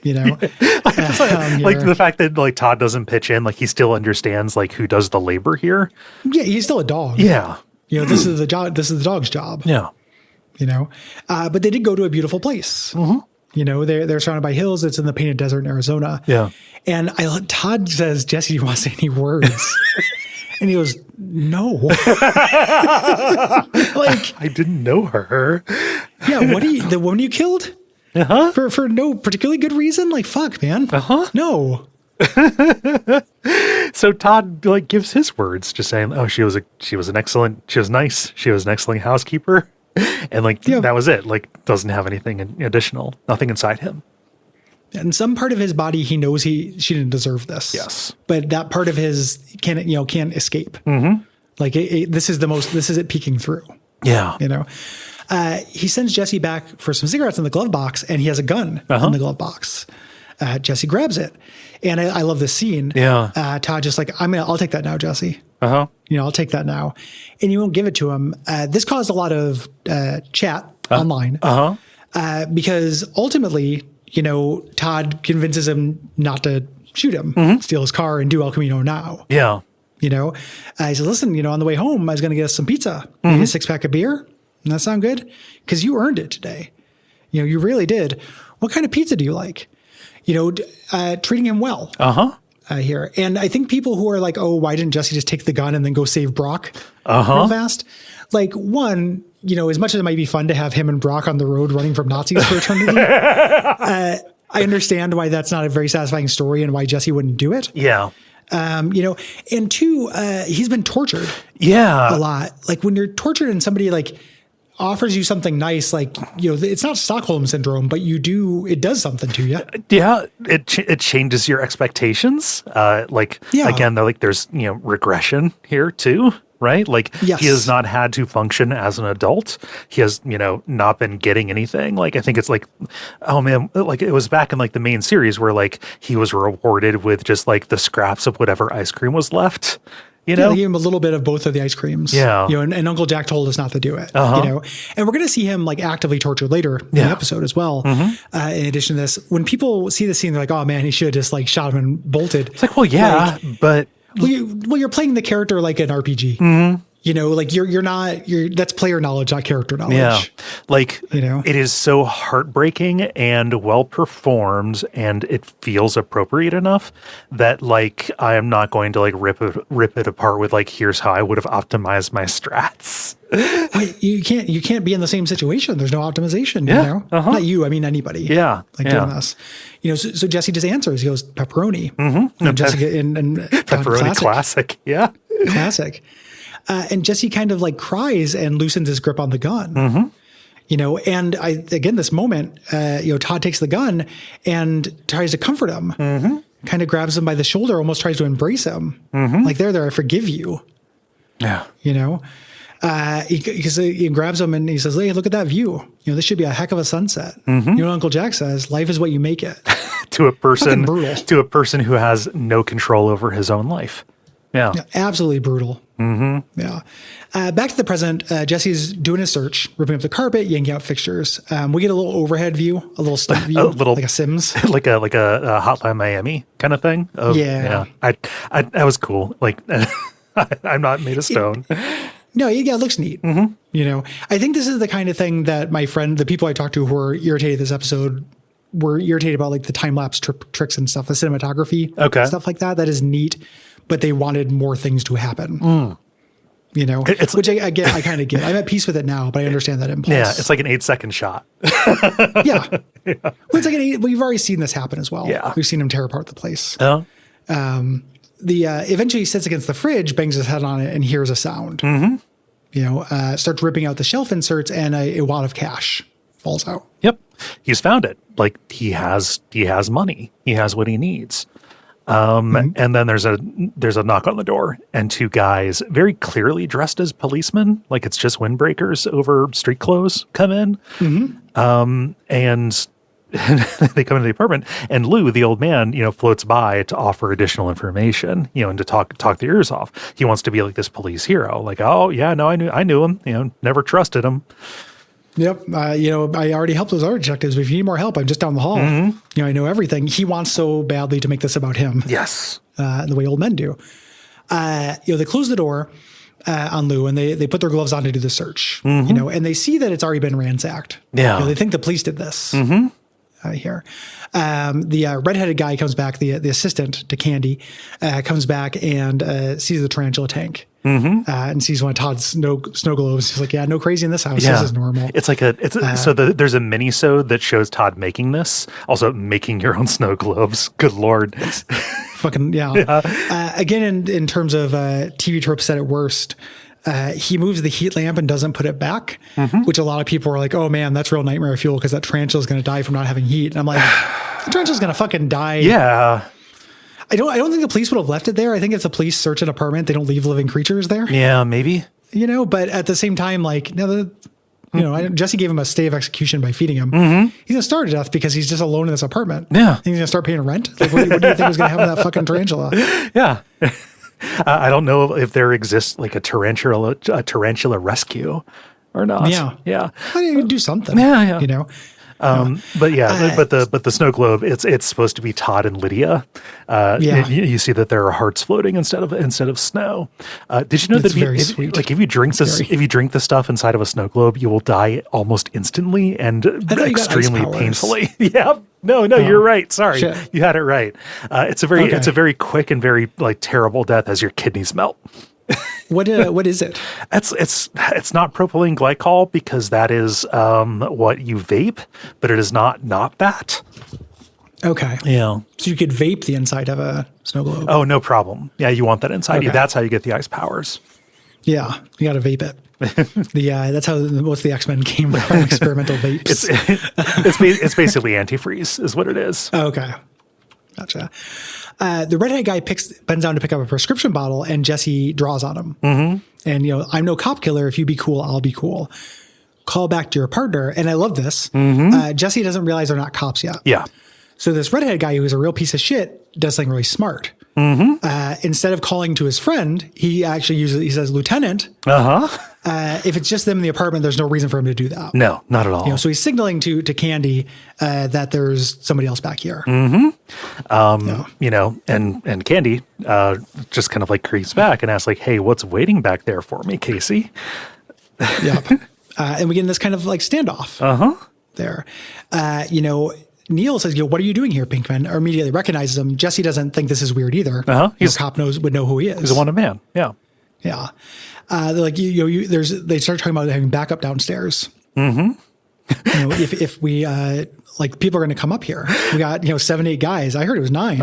The fact that Todd doesn't pitch in, he still understands who does the labor here. Yeah, he's still a dog. Yeah. This is the job. This is the dog's job. Yeah. But they did go to a beautiful place. They're surrounded by hills. It's in the Painted Desert in Arizona. Yeah. And Todd says, Jesse, do you want to say any words? And he goes, no. I didn't know her. Yeah. The woman you killed? For no particularly good reason? Fuck, man. No. So Todd gives his words, just saying, "Oh, she was nice. She was an excellent housekeeper," and that was it. Doesn't have anything additional, nothing inside him. And some part of his body, he knows she didn't deserve this. Yes, but that part of his can't escape. This is it peeking through. Yeah, he sends Jesse back for some cigarettes in the glove box, and he has a gun in the glove box. Jesse grabs it, and I love this scene. Yeah. Todd just I'll take that now, Jesse. I'll take that now, and you won't give it to him. This caused a lot of chat online because ultimately, Todd convinces him not to shoot him, steal his car, and do El Camino now. Yeah. He says, listen, on the way home, I was going to get us some pizza, maybe a 6-pack of beer. Doesn't that sound good? Because you earned it today. You really did. What kind of pizza do you like? Treating him well here. And I think people who are oh, why didn't Jesse just take the gun and then go save Brock real fast? One, as much as it might be fun to have him and Brock on the road running from Nazis for eternity, I understand why that's not a very satisfying story and why Jesse wouldn't do it. Yeah. And two, he's been tortured. Yeah. A lot. When you're tortured and somebody offers you something nice, it's not Stockholm syndrome, but it does something to you. Yeah. It changes your expectations. Again, though, there's, regression here too. Right? Yes. He has not had to function as an adult. He has, not been getting anything. I think it's oh man, it was back in the main series where he was rewarded with just the scraps of whatever ice cream was left. They gave him a little bit of both of the ice creams. Yeah. And Uncle Jack told us not to do it. And we're going to see him actively tortured later in the episode as well. In addition to this, when people see the scene, they're oh man, he should have just shot him and bolted. It's well, yeah, but Well, you're playing the character like an RPG. Like that's player knowledge, not character knowledge. Yeah. Like, it is so heartbreaking and well performed, and it feels appropriate enough that like, I am not going to like rip it apart with like, here's how I would have optimized my strats. Wait, you can't be in the same situation. There's no optimization, Not you, I mean, anybody. Yeah. Doing this. So Jesse just answers. He goes, pepperoni. And Jessica and pepperoni classic. Yeah. Classic. And Jesse kind of like cries and loosens his grip on the gun. And again, this moment, Todd takes the gun and tries to comfort him. Kind of grabs him by the shoulder, almost tries to embrace him. Like, there, I forgive you. Yeah. He grabs him and he says, hey, look at that view. This should be a heck of a sunset. Uncle Jack says, life is what you make it. To a person who has no control over his own life. Yeah. Absolutely brutal. Yeah. Back to the present, Jesse's doing his search, ripping up the carpet, yanking out fixtures. We get a little overhead view, a little stunt view, like a Sims, like a Hotline Miami kind of thing. Yeah. That was cool. Like, I'm not made of stone. It looks neat. I think this is the kind of thing that the people I talked to who were irritated this episode were irritated about, like the time lapse tricks and stuff, the cinematography, stuff like that. That is neat. But they wanted more things to happen, which I get. I kind of get. I'm at peace with it now, but I understand that impulse. Yeah, it's like an 8-second shot. Yeah. Well, it's like we've already seen this happen as well. Yeah. We've seen him tear apart the place. Oh. Eventually he sits against the fridge, bangs his head on it, and hears a sound. Starts ripping out the shelf inserts, and a wad of cash falls out. Yep. He's found it. Like, he has money. He has what he needs. And then there's a knock on the door, and two guys very clearly dressed as policemen, like it's just windbreakers over street clothes, come in. And they come into the apartment, and Lou, the old man, floats by to offer additional information, and to talk the ears off. He wants to be like this police hero, like, oh yeah, no, I knew him, never trusted him. Yep. I already helped those other detectives, but if you need more help, I'm just down the hall. I know everything. He wants so badly to make this about him. Yes. The way old men do. They close the door on Lou, and they put their gloves on to do the search, and they see that it's already been ransacked. Yeah. They think the police did this here. The redheaded guy comes back, the assistant to Candy, comes back and sees the tarantula tank. And sees one of Todd's snow globes. He's like, yeah, no crazy in this house. This is normal. It's like there's a mini-sode that shows Todd making this. Also making your own snow globes. Good Lord. Fucking, yeah. Again, in terms of TV tropes at its worst, he moves the heat lamp and doesn't put it back, which a lot of people are like, oh man, that's real nightmare fuel because that tarantula is going to die from not having heat. And I'm like, the tarantula is going to fucking die. Yeah. I don't think the police would have left it there. I think if the police search an apartment, they don't leave living creatures there. Yeah, maybe. But at the same time, like, Jesse gave him a stay of execution by feeding him. He's going to starve to death because he's just alone in this apartment. Yeah. He's going to start paying rent. Like, what do you think was going to happen to that fucking tarantula? Yeah. I don't know if there exists like a tarantula rescue or not. Yeah. Yeah. I mean, you can do something. Yeah. But the snow globe, it's supposed to be Todd and Lydia. You see that there are hearts floating instead of snow. Did you know that if you drink the stuff inside of a snow globe, you will die almost instantly and extremely painfully. Yeah. No, you're right. Sorry. Shit. You had it right. It's a very quick and very like terrible death as your kidneys melt. What is it? It's not propylene glycol because that is what you vape, but it is not that. Okay. Yeah. So you could vape the inside of a snow globe. Oh, no problem. Yeah, you want that inside. Okay. That's how you get the ice powers. Yeah, you got to vape it. That's how most of the X-Men came from, experimental vapes. It's basically antifreeze is what it is. Okay. Gotcha. The redhead guy bends down to pick up a prescription bottle, and Jesse draws on him. And, I'm no cop killer. If you be cool, I'll be cool. Call back to your partner. And I love this. Jesse doesn't realize they're not cops yet. Yeah. So this redhead guy, who is a real piece of shit, does something really smart. Instead of calling to his friend, he actually says, Lieutenant. If it's just them in the apartment, there's no reason for him to do that. No, not at all. You know, so he's signaling to Candy that there's somebody else back here. You know, and Candy just kind of like creeps back and asks like, hey, what's waiting back there for me, Casey? Yep. And we get in this kind of like standoff there. You know, Neil says, what are you doing here, Pinkman? Or immediately recognizes him. Jesse doesn't think this is weird either. He's cop would know who he is. He's a wanted man. Yeah. Yeah. They're like, they start talking about having backup downstairs. You know, if we, like people are going to come up here. We got, 7, 8 guys. I heard it was 9.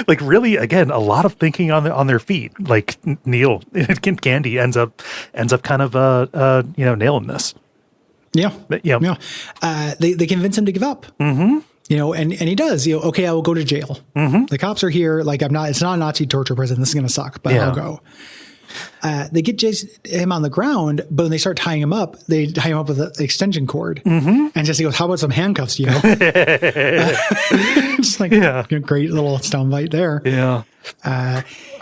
Like really, again, a lot of thinking on their feet. Like Neil and Candy ends up kind of, nailing this. Yeah. They convince him to give up. You know, and he does, okay, I will go to jail. The cops are here. Like it's not a Nazi torture prison. This is going to suck, but I'll go. They get him on the ground, but when they start tying him up, they tie him up with an extension cord. And Jesse goes, how about some handcuffs, Just like, great little soundbite there. Yeah.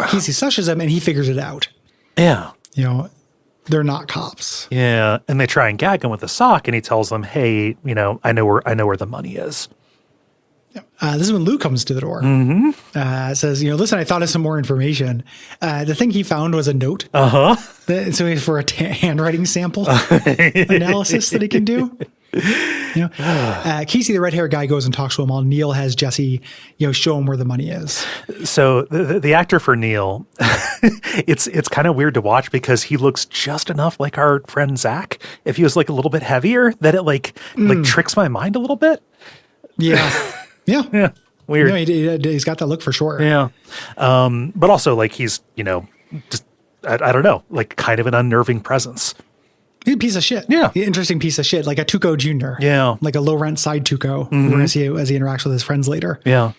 Casey sushes him and he figures it out. Yeah. You know, they're not cops. Yeah. And they try and gag him with a sock and he tells them, hey, I know where the money is. This is when Lou comes to the door. Says, listen, I thought of some more information. The thing he found was a note. So he's for a handwriting sample analysis that he can do. Casey, the red-haired guy, goes and talks to him while Neil has Jesse, show him where the money is. So the actor for Neil, it's kind of weird to watch because he looks just enough like our friend Zach. If he was like a little bit heavier, that it like tricks my mind a little bit. Yeah. Yeah. Weird. He's got that look for sure. Yeah. But also like he's, just, I don't know, like kind of an unnerving presence. He's a piece of shit. Yeah. Interesting piece of shit. Like a Tuco Jr. Yeah. Like a low rent side Tuco as he interacts with his friends later. Yeah.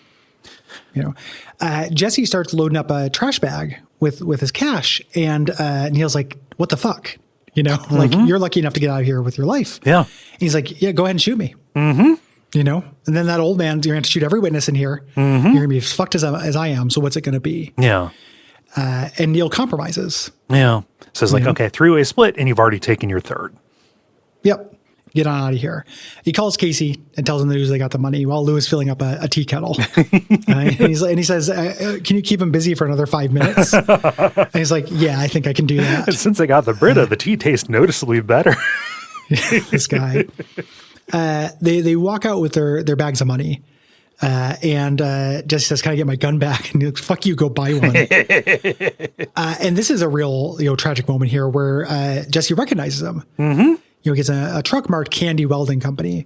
Jesse starts loading up a trash bag with his cash and Neil's like, what the fuck? Like you're lucky enough to get out of here with your life. Yeah. And he's like, yeah, go ahead and shoot me. And then that old man, you're going to shoot every witness in here. You're going to be as fucked as I am. So what's it going to be? Yeah. And Neil compromises. Yeah. Says like, okay, 3-way split and you've already taken your third. Yep. Get on out of here. He calls Casey and tells him the news they got the money while Lou is filling up a tea kettle. And he says, can you keep him busy for another 5 minutes? And he's like, yeah, I think I can do that. Since I got the Brita, the tea tastes noticeably better. This guy. They walk out with their bags of money. And Jesse says, can I get my gun back? And he goes, fuck you, go buy one. And this is a real tragic moment here where Jesse recognizes him. He gets a truck marked Candy Welding Company.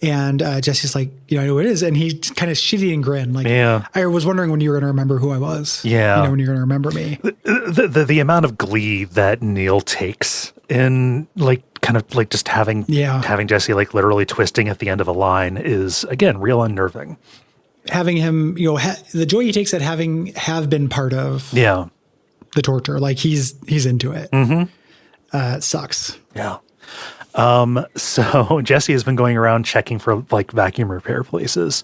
And Jesse's like, I know who it is. And he kind of shitty and grin. Like, I was wondering when you were going to remember who I was. Yeah. When you're going to remember me. The amount of glee that Neil takes in like kind of like just having Jesse like literally twisting at the end of a line is again real unnerving. Having him, the joy he takes at have been part of the torture, like he's into it. Sucks. Yeah. So Jesse has been going around checking for like vacuum repair places,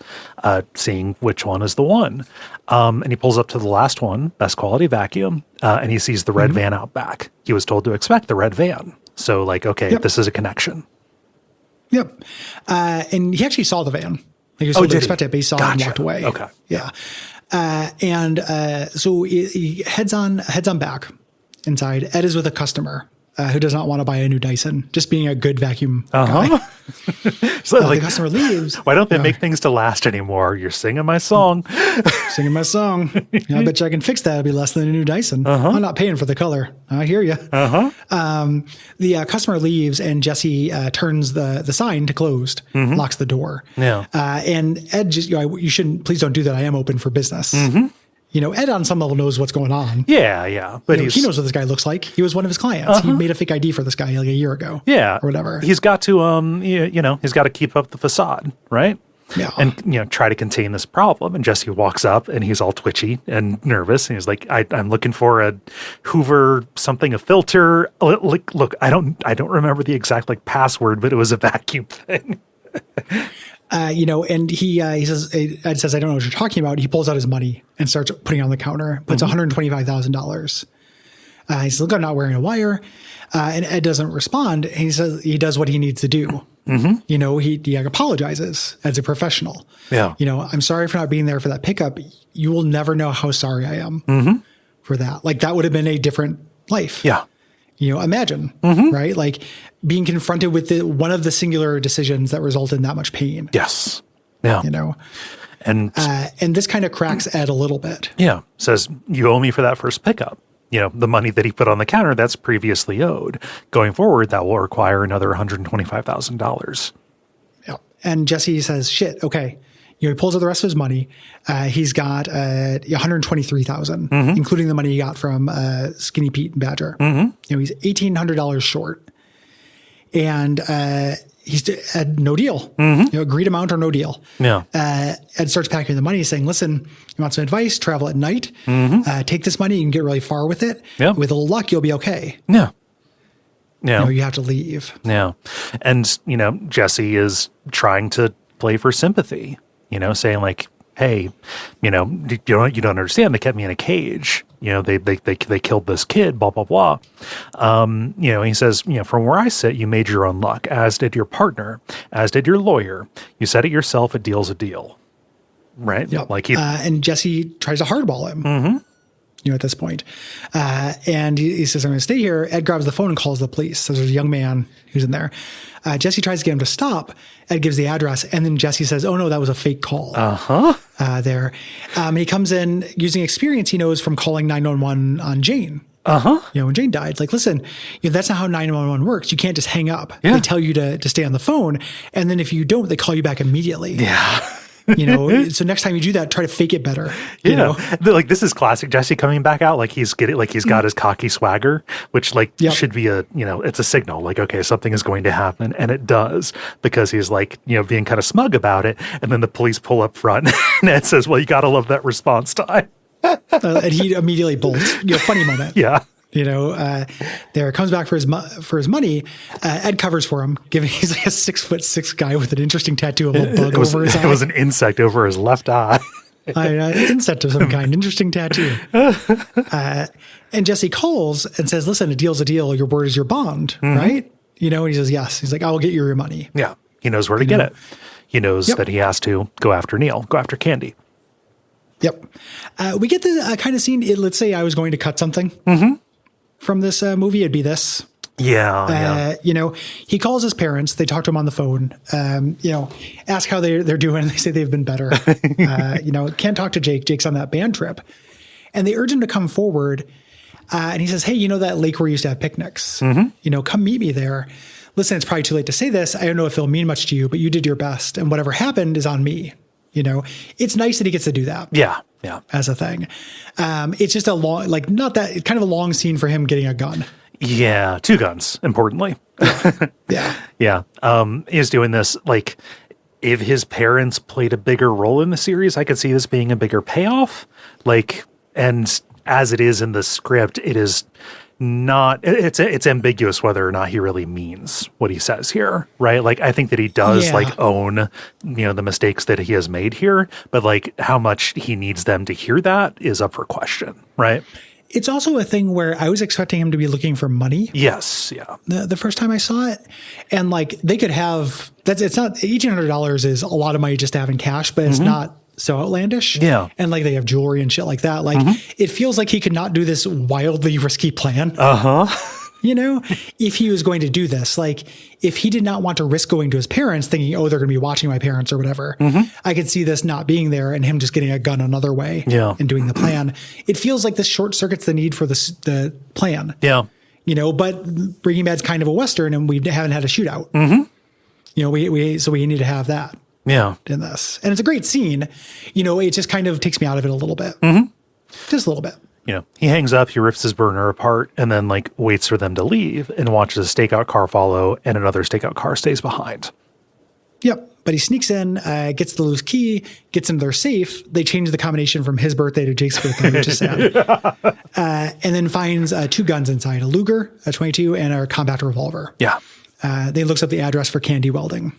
seeing which one is the one. And he pulls up to the last one, best quality vacuum, and he sees the red van out back. He was told to expect the red van. So like, okay, this is a connection. Yep. And he actually saw the van. Like he was told to expect it, but he saw it and walked away. Okay. Yeah. So he heads on back inside. Ed is with a customer who does not want to buy a new Dyson, just being a good vacuum guy. So like, the customer leaves. Why don't they make things to last anymore? You're singing my song. Singing my song. I bet you I can fix that. It'll be less than a new Dyson. I'm not paying for the color. I hear you. The customer leaves and Jesse turns the sign to closed, locks the door. Yeah. And Ed just, you shouldn't, please don't do that. I am open for business. Ed on some level knows what's going on. Yeah. But he knows what this guy looks like. He was one of his clients. He made a fake ID for this guy like a year ago. Yeah. Or whatever. He's got to, he's got to keep up the facade, right? Yeah. And, try to contain this problem. And Jesse walks up and he's all twitchy and nervous. And he's like, I'm looking for a Hoover something, a filter. Look, I don't remember the exact password, but it was a vacuum thing. And he says, Ed says, I don't know what you're talking about. He pulls out his money and starts putting it on the counter, puts $125,000. He says, look, I'm not wearing a wire. And Ed doesn't respond. And he says he does what he needs to do. You know, he apologizes as a professional. Yeah. You know, I'm sorry for not being there for that pickup. You will never know how sorry I am for that. Like, that would have been a different life. Yeah. You know, imagine, right? Like being confronted with one of the singular decisions that result in that much pain. Yes. Yeah. You know, and this kind of cracks Ed a little bit. Yeah. Says, you owe me for that first pickup. You know, the money that he put on the counter, that's previously owed. Going forward, that will require another $125,000. Yeah. And Jesse says, shit, okay. You know, he pulls out the rest of his money. He's got $123,000, including the money he got from Skinny Pete and Badger. You know, he's $1,800 short. And he's at no deal. You know, agreed amount or no deal. Yeah. Ed starts packing the money, saying, listen, you want some advice? Travel at night. Take this money. You can get really far with it. Yep. With a little luck, you'll be okay. Yeah. Yeah. You know, you have to leave. Yeah. And, you know, Jesse is trying to play for sympathy, you know, saying like, hey, you know, you don't understand. They kept me in a cage. You know, they killed this kid, blah, blah, blah. You know, he says, you know, from where I sit, you made your own luck, as did your partner, as did your lawyer. You said it yourself, a deal's a deal. Right? Yep. Like and Jesse tries to hardball him. You know, at this point. And he says, I'm going to stay here. Ed grabs the phone and calls the police. So there's a young man who's in there. Jesse tries to get him to stop. Ed gives the address. And then Jesse says, oh, no, that was a fake call. There. And he comes in using experience he knows from calling 911 on Jane. You know, when Jane died. It's like, listen, you know, that's not how 911 works. You can't just hang up. Yeah. They tell you to stay on the phone. And then if you don't, they call you back immediately. Yeah. You know, so next time you do that, try to fake it better. You know, like this is classic Jesse coming back out. Like he's got his cocky swagger, which should be it's a signal like, okay, something is going to happen. And it does, because he's like, you know, being kind of smug about it. And then the police pull up front and Ed says, well, you got to love that response time. And he immediately bolts. You know, funny moment. Yeah. You know, there comes back for his money. Ed covers for him, he's like a 6'6" guy with an interesting tattoo of a bug over his eye. It was an insect over his left eye. Insect of some kind, interesting tattoo. And Jesse calls and says, listen, a deal's a deal. Your word is your bond, right? You know, and he says, yes. He's like, I will get you your money. Yeah. He knows where to get it. He knows that he has to go after Neil, go after Candy. Yep. We get the kind of scene. Let's say I was going to cut something. From this movie, it'd be this. Yeah. You know, he calls his parents. They talk to him on the phone. You know, ask how they're doing. They say they've been better. You know, can't talk to Jake. Jake's on that band trip, and they urge him to come forward. And he says, "Hey, you know that lake where we used to have picnics? You know, come meet me there. Listen, it's probably too late to say this. I don't know if it'll mean much to you, but you did your best, and whatever happened is on me. You know, it's nice that he gets to do that. Yeah. As a thing. It's just a long, like not that kind of a long scene for him getting a gun. Yeah. 2 guns, importantly. Yeah. He's doing this, like, if his parents played a bigger role in the series, I could see this being a bigger payoff. Like, and as it is in the script, it is not, it's ambiguous whether or not he really means what he says here, right? Like, I think that he does like own, you know, the mistakes that he has made here, but like how much he needs them to hear that is up for question, right? It's also a thing where I was expecting him to be looking for money. Yes. Yeah. The first time I saw it, and like they could have, it's not, $1,800 is a lot of money just to have in cash, but it's not so outlandish. Yeah. And like they have jewelry and shit like that. Like it feels like he could not do this wildly risky plan. You know, if he was going to do this, like if he did not want to risk going to his parents thinking, oh, they're going to be watching my parents or whatever, I could see this not being there and him just getting a gun another way and doing the plan. It feels like this short circuits the need for the plan. Yeah. You know, but Breaking Bad's kind of a Western and we haven't had a shootout. You know, we need to have that. Yeah. In this. And it's a great scene. You know, it just kind of takes me out of it a little bit. Just a little bit. You know, he hangs up, he rips his burner apart, and then like waits for them to leave and watches a stakeout car follow, and another stakeout car stays behind. Yep. But he sneaks in, gets the loose key, gets into their safe. They change the combination from his birthday to Jake's birthday, which is sad. And then finds 2 guns inside, a Luger, a 22, and a compact revolver. Yeah. They looks up the address for Candy Welding.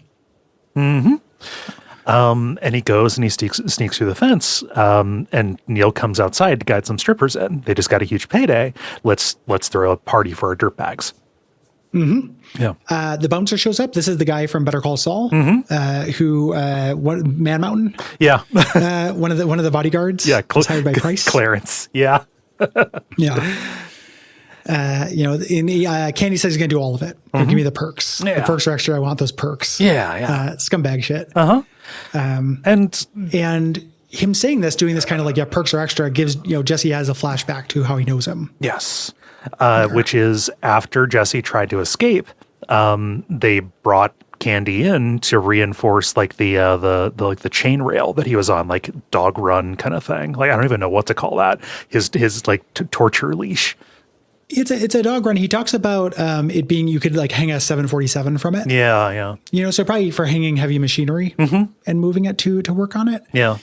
And he goes and he sneaks through the fence. And Neil comes outside to guide some strippers in. They just got a huge payday. Let's throw a party for our dirtbags. Yeah. The bouncer shows up. This is the guy from Better Call Saul, Man Mountain. Yeah. One of the bodyguards. Yeah. Was hired by Price. Clarence. Yeah. Yeah. Candy says he's going to do all of it. Give me the perks. Yeah. The perks are extra. I want those perks. Yeah. Scumbag shit. And him saying this, doing this kind of like, perks are extra, gives, Jesse has a flashback to how he knows him. yes, which is after Jesse tried to escape, they brought Candy in to reinforce like the chain rail that he was on, like dog run kind of thing. Like, I don't even know what to call that. His like torture leash. It's a dog run. He talks about it being, you could like hang a 747 from it. Yeah. So probably for hanging heavy machinery and moving it to work on it. Yeah.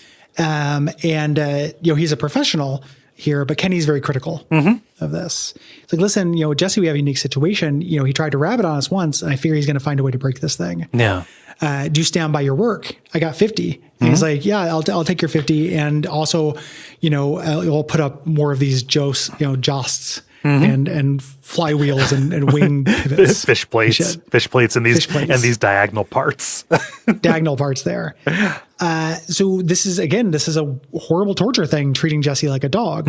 He's a professional here, but Kenny's very critical of this. It's like, listen, Jesse, we have a unique situation. He tried to rabbit on us once, and I figure he's going to find a way to break this thing. Yeah. Do you stand by your work? I got 50. And he's like, yeah, I'll take your 50. And also, I'll put up more of these josts. And flywheels and wing pivots, fish plates, and these diagonal parts, diagonal parts there. So this is a horrible torture thing, treating Jesse like a dog.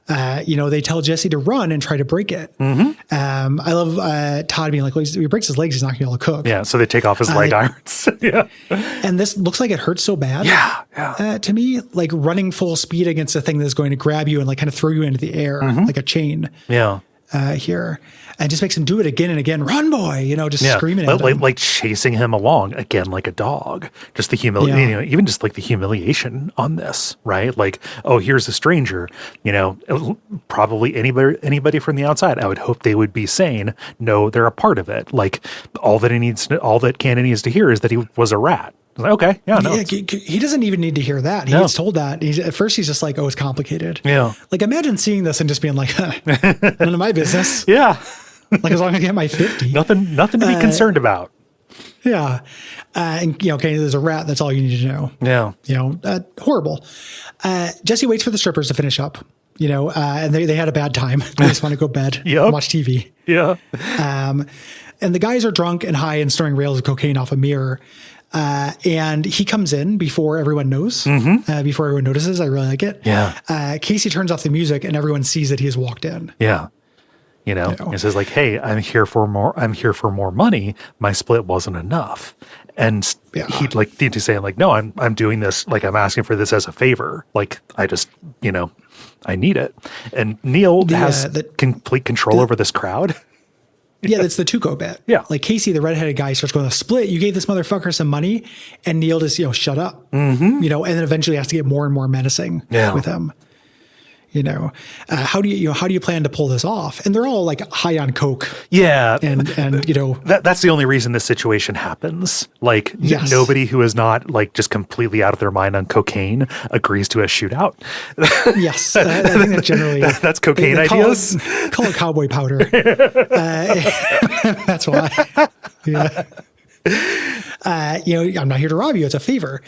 They tell Jesse to run and try to break it. I love Todd being like, well, if he breaks his legs, he's not going to be able to cook. Yeah, so they take off his leg irons. Yeah, and this looks like it hurts so bad. Yeah. To me, like running full speed against a thing that's going to grab you and like kind of throw you into the air like a chain. Yeah. Here, and just makes him do it again and again. Run, boy! Screaming at him, like chasing him along again, like a dog. Just the even just like the humiliation on this, right? Like, oh, here's a stranger. Probably anybody from the outside. I would hope they would be saying, no, they're a part of it. Like, all that Candy needs to hear is that he was a rat. Like, okay, yeah, no. Yeah, he doesn't even need to hear that. He gets told that. At first, he's just like, oh, it's complicated. Yeah. Like, imagine seeing this and just being like, none of my business. Yeah. Like, as long as I get my 50. Nothing to be concerned about. Yeah. Okay, there's a rat. That's all you need to know. Yeah. Horrible. Jesse waits for the strippers to finish up, and they had a bad time. They just want to go to bed and watch TV. Yeah. And the guys are drunk and high and storing rails of cocaine off a mirror. And he comes in before everyone knows, before everyone notices. I really like it. Yeah. Casey turns off the music and everyone sees that he has walked in. Yeah. It says like, hey, I'm here for more money. My split wasn't enough. And he'd like need to say like, no, I'm doing this. Like, I'm asking for this as a favor. Like, I just, I need it. And Neil has complete control over this crowd. Yeah, that's the Tuco bit. Yeah. Like Casey, the redheaded guy, starts going, split. You gave this motherfucker some money, and Neil just, shut up. And then eventually has to get more and more menacing with him. How do you plan to pull this off? And they're all like high on coke. Yeah. And that's the only reason this situation happens. Like nobody who is not like just completely out of their mind on cocaine agrees to a shootout. Yes. I think that generally that's cocaine ideas. Call it cowboy powder. That's why. Yeah. I'm not here to rob you. It's a favor.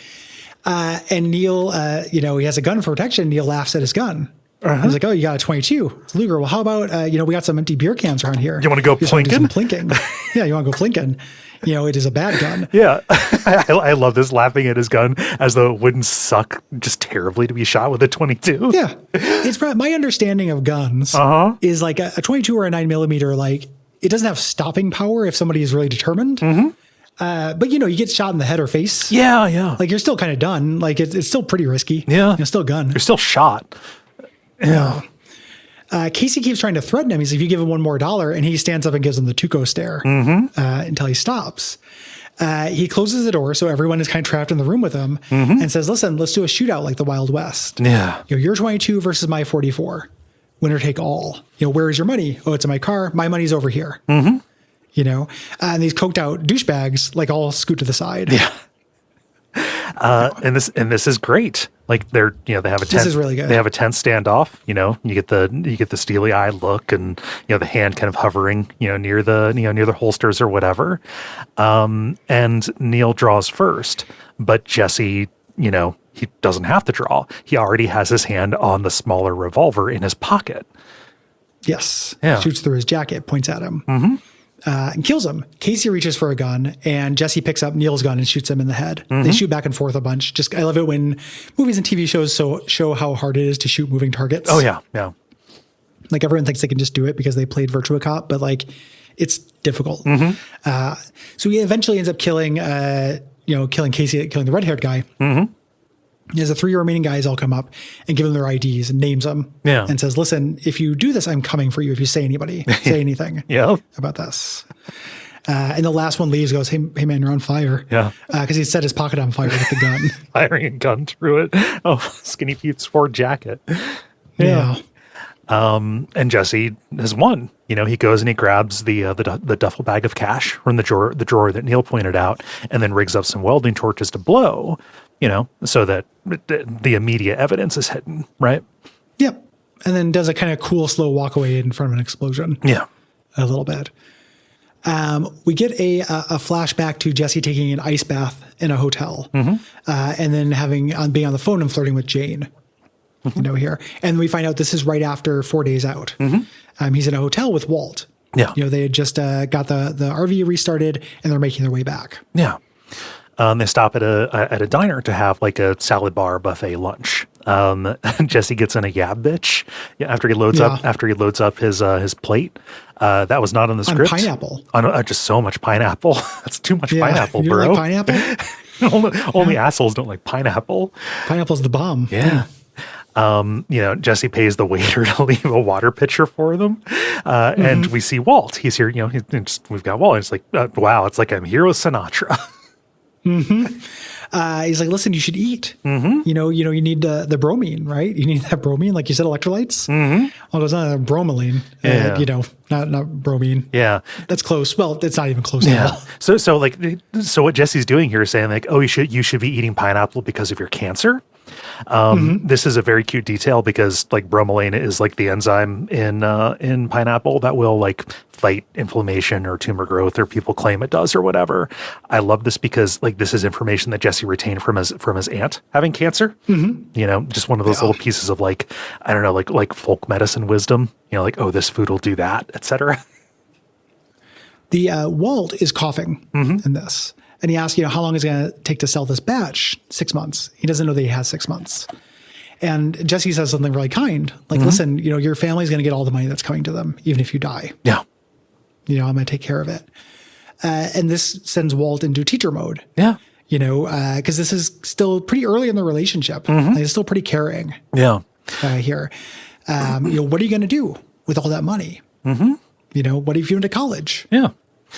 And Neil, he has a gun for protection. Neil laughs at his gun. He's like, oh, you got a 22. It's Luger. Well, how about, we got some empty beer cans around here. You want to go plinking? Plinking. Yeah, you want to go plinking. It is a bad gun. Yeah. I love this, laughing at his gun as though it wouldn't suck just terribly to be shot with a 22. Yeah. It's my understanding of guns is like a 22 or a 9mm, like it doesn't have stopping power if somebody is really determined. But you get shot in the head or face. Yeah. Like you're still kind of done. Like it's still pretty risky. Yeah. It's still a gun. You're still shot. Yeah. Casey keeps trying to threaten him. He's like, if you give him $1 more, and he stands up and gives him the Tuco stare until he stops. He closes the door, so everyone is kind of trapped in the room with him, and says, listen, let's do a shootout like the Wild West. Yeah. You're 22 versus my 44. Winner take all. Where is your money? Oh, it's in my car. My money's over here. And these coked out douchebags like all scoot to the side. Yeah. And this is great. Like they have a tense, this is really good. They have a tense standoff. You get the steely eyed look, and the hand kind of hovering near the holsters or whatever. And Neil draws first, but Jesse, he doesn't have to draw. He already has his hand on the smaller revolver in his pocket. Yes. Yeah. Shoots through his jacket, points at him, and kills him. Casey reaches for a gun, and Jesse picks up Neil's gun and shoots him in the head. They shoot back and forth a bunch. I love it when movies and TV shows show how hard it is to shoot moving targets. Oh, yeah. Yeah. Like everyone thinks they can just do it because they played Virtua Cop, but like it's difficult. So he eventually ends up killing Casey, killing the red-haired guy. There's the 3 remaining guys all come up and give them their IDs and names them and says, listen, if you do this, I'm coming for you. If you say anything about this. And the last one leaves, goes, hey man, you're on fire. Yeah. Because he set his pocket on fire with the gun. Firing a gun through it. Oh, Skinny Pete's Ford jacket. Yeah. And Jesse has won. He goes and he grabs the duffel bag of cash from the drawer that Neil pointed out, and then rigs up some welding torches to blow, so that the immediate evidence is hidden, right? Yep. And then does a kind of cool, slow walk away in front of an explosion. Yeah. A little bit. We get a flashback to Jesse taking an ice bath in a hotel, and then being on the phone and flirting with Jane. Here. And we find out this is right after 4 days out. He's in a hotel with Walt. Yeah. They had just got the RV restarted, and they're making their way back. Yeah. They stop at a diner to have like a salad bar buffet lunch. Jesse gets in a yab bitch after he loads up his plate. That was not on the script. On pineapple. Just so much pineapple. That's too much pineapple, you bro. Like pineapple? only assholes don't like pineapple. Pineapple's the bomb. Yeah. Jesse pays the waiter to leave a water pitcher for them. And we see Walt. He's here, we've got Walt. It's like, wow, it's like I'm here with Sinatra. He's like, listen, you should eat. You need the bromine, right? You need that bromine, like you said, electrolytes. All goes on bromelain, not bromine. Yeah. That's close. Well, it's not even close at all. So what Jesse's doing here is saying like, oh, you should be eating pineapple because of your cancer. This is a very cute detail because like bromelain is like the enzyme in pineapple that will like fight inflammation or tumor growth, or people claim it does or whatever. I love this because like this is information that Jesse retained from his aunt having cancer. Just one of those little pieces of like, I don't know, like folk medicine wisdom, like, oh, this food will do that, etc. The Walt is coughing in this. And he asks, how long is it going to take to sell this batch? 6 months. He doesn't know that he has 6 months. And Jesse says something really kind. Like, listen, your family's going to get all the money that's coming to them, even if you die. Yeah. I'm going to take care of it. And this sends Walt into teacher mode. Yeah. Because this is still pretty early in the relationship. Like, it's still pretty caring. Yeah. Here. What are you going to do with all that money? What if you went to college? Yeah.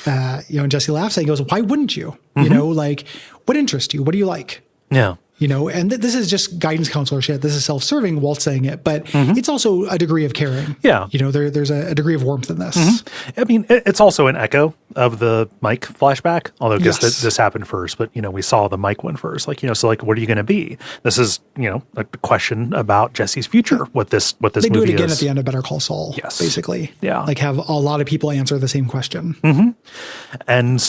And Jesse laughs and he goes, why wouldn't you? Like, what interests you? What do you like? Yeah. And this is just guidance counselor shit. This is self-serving, Walt saying it, but it's also a degree of caring. Yeah. There's a degree of warmth in this. I mean, it's also an echo of the Mike flashback, although this happened first, but, we saw the Mike one first. Like, so like, what are you going to be? This is, a question about Jesse's future, what this movie is. They do it again at the end of Better Call Saul, basically. Yeah. Like have a lot of people answer the same question. And,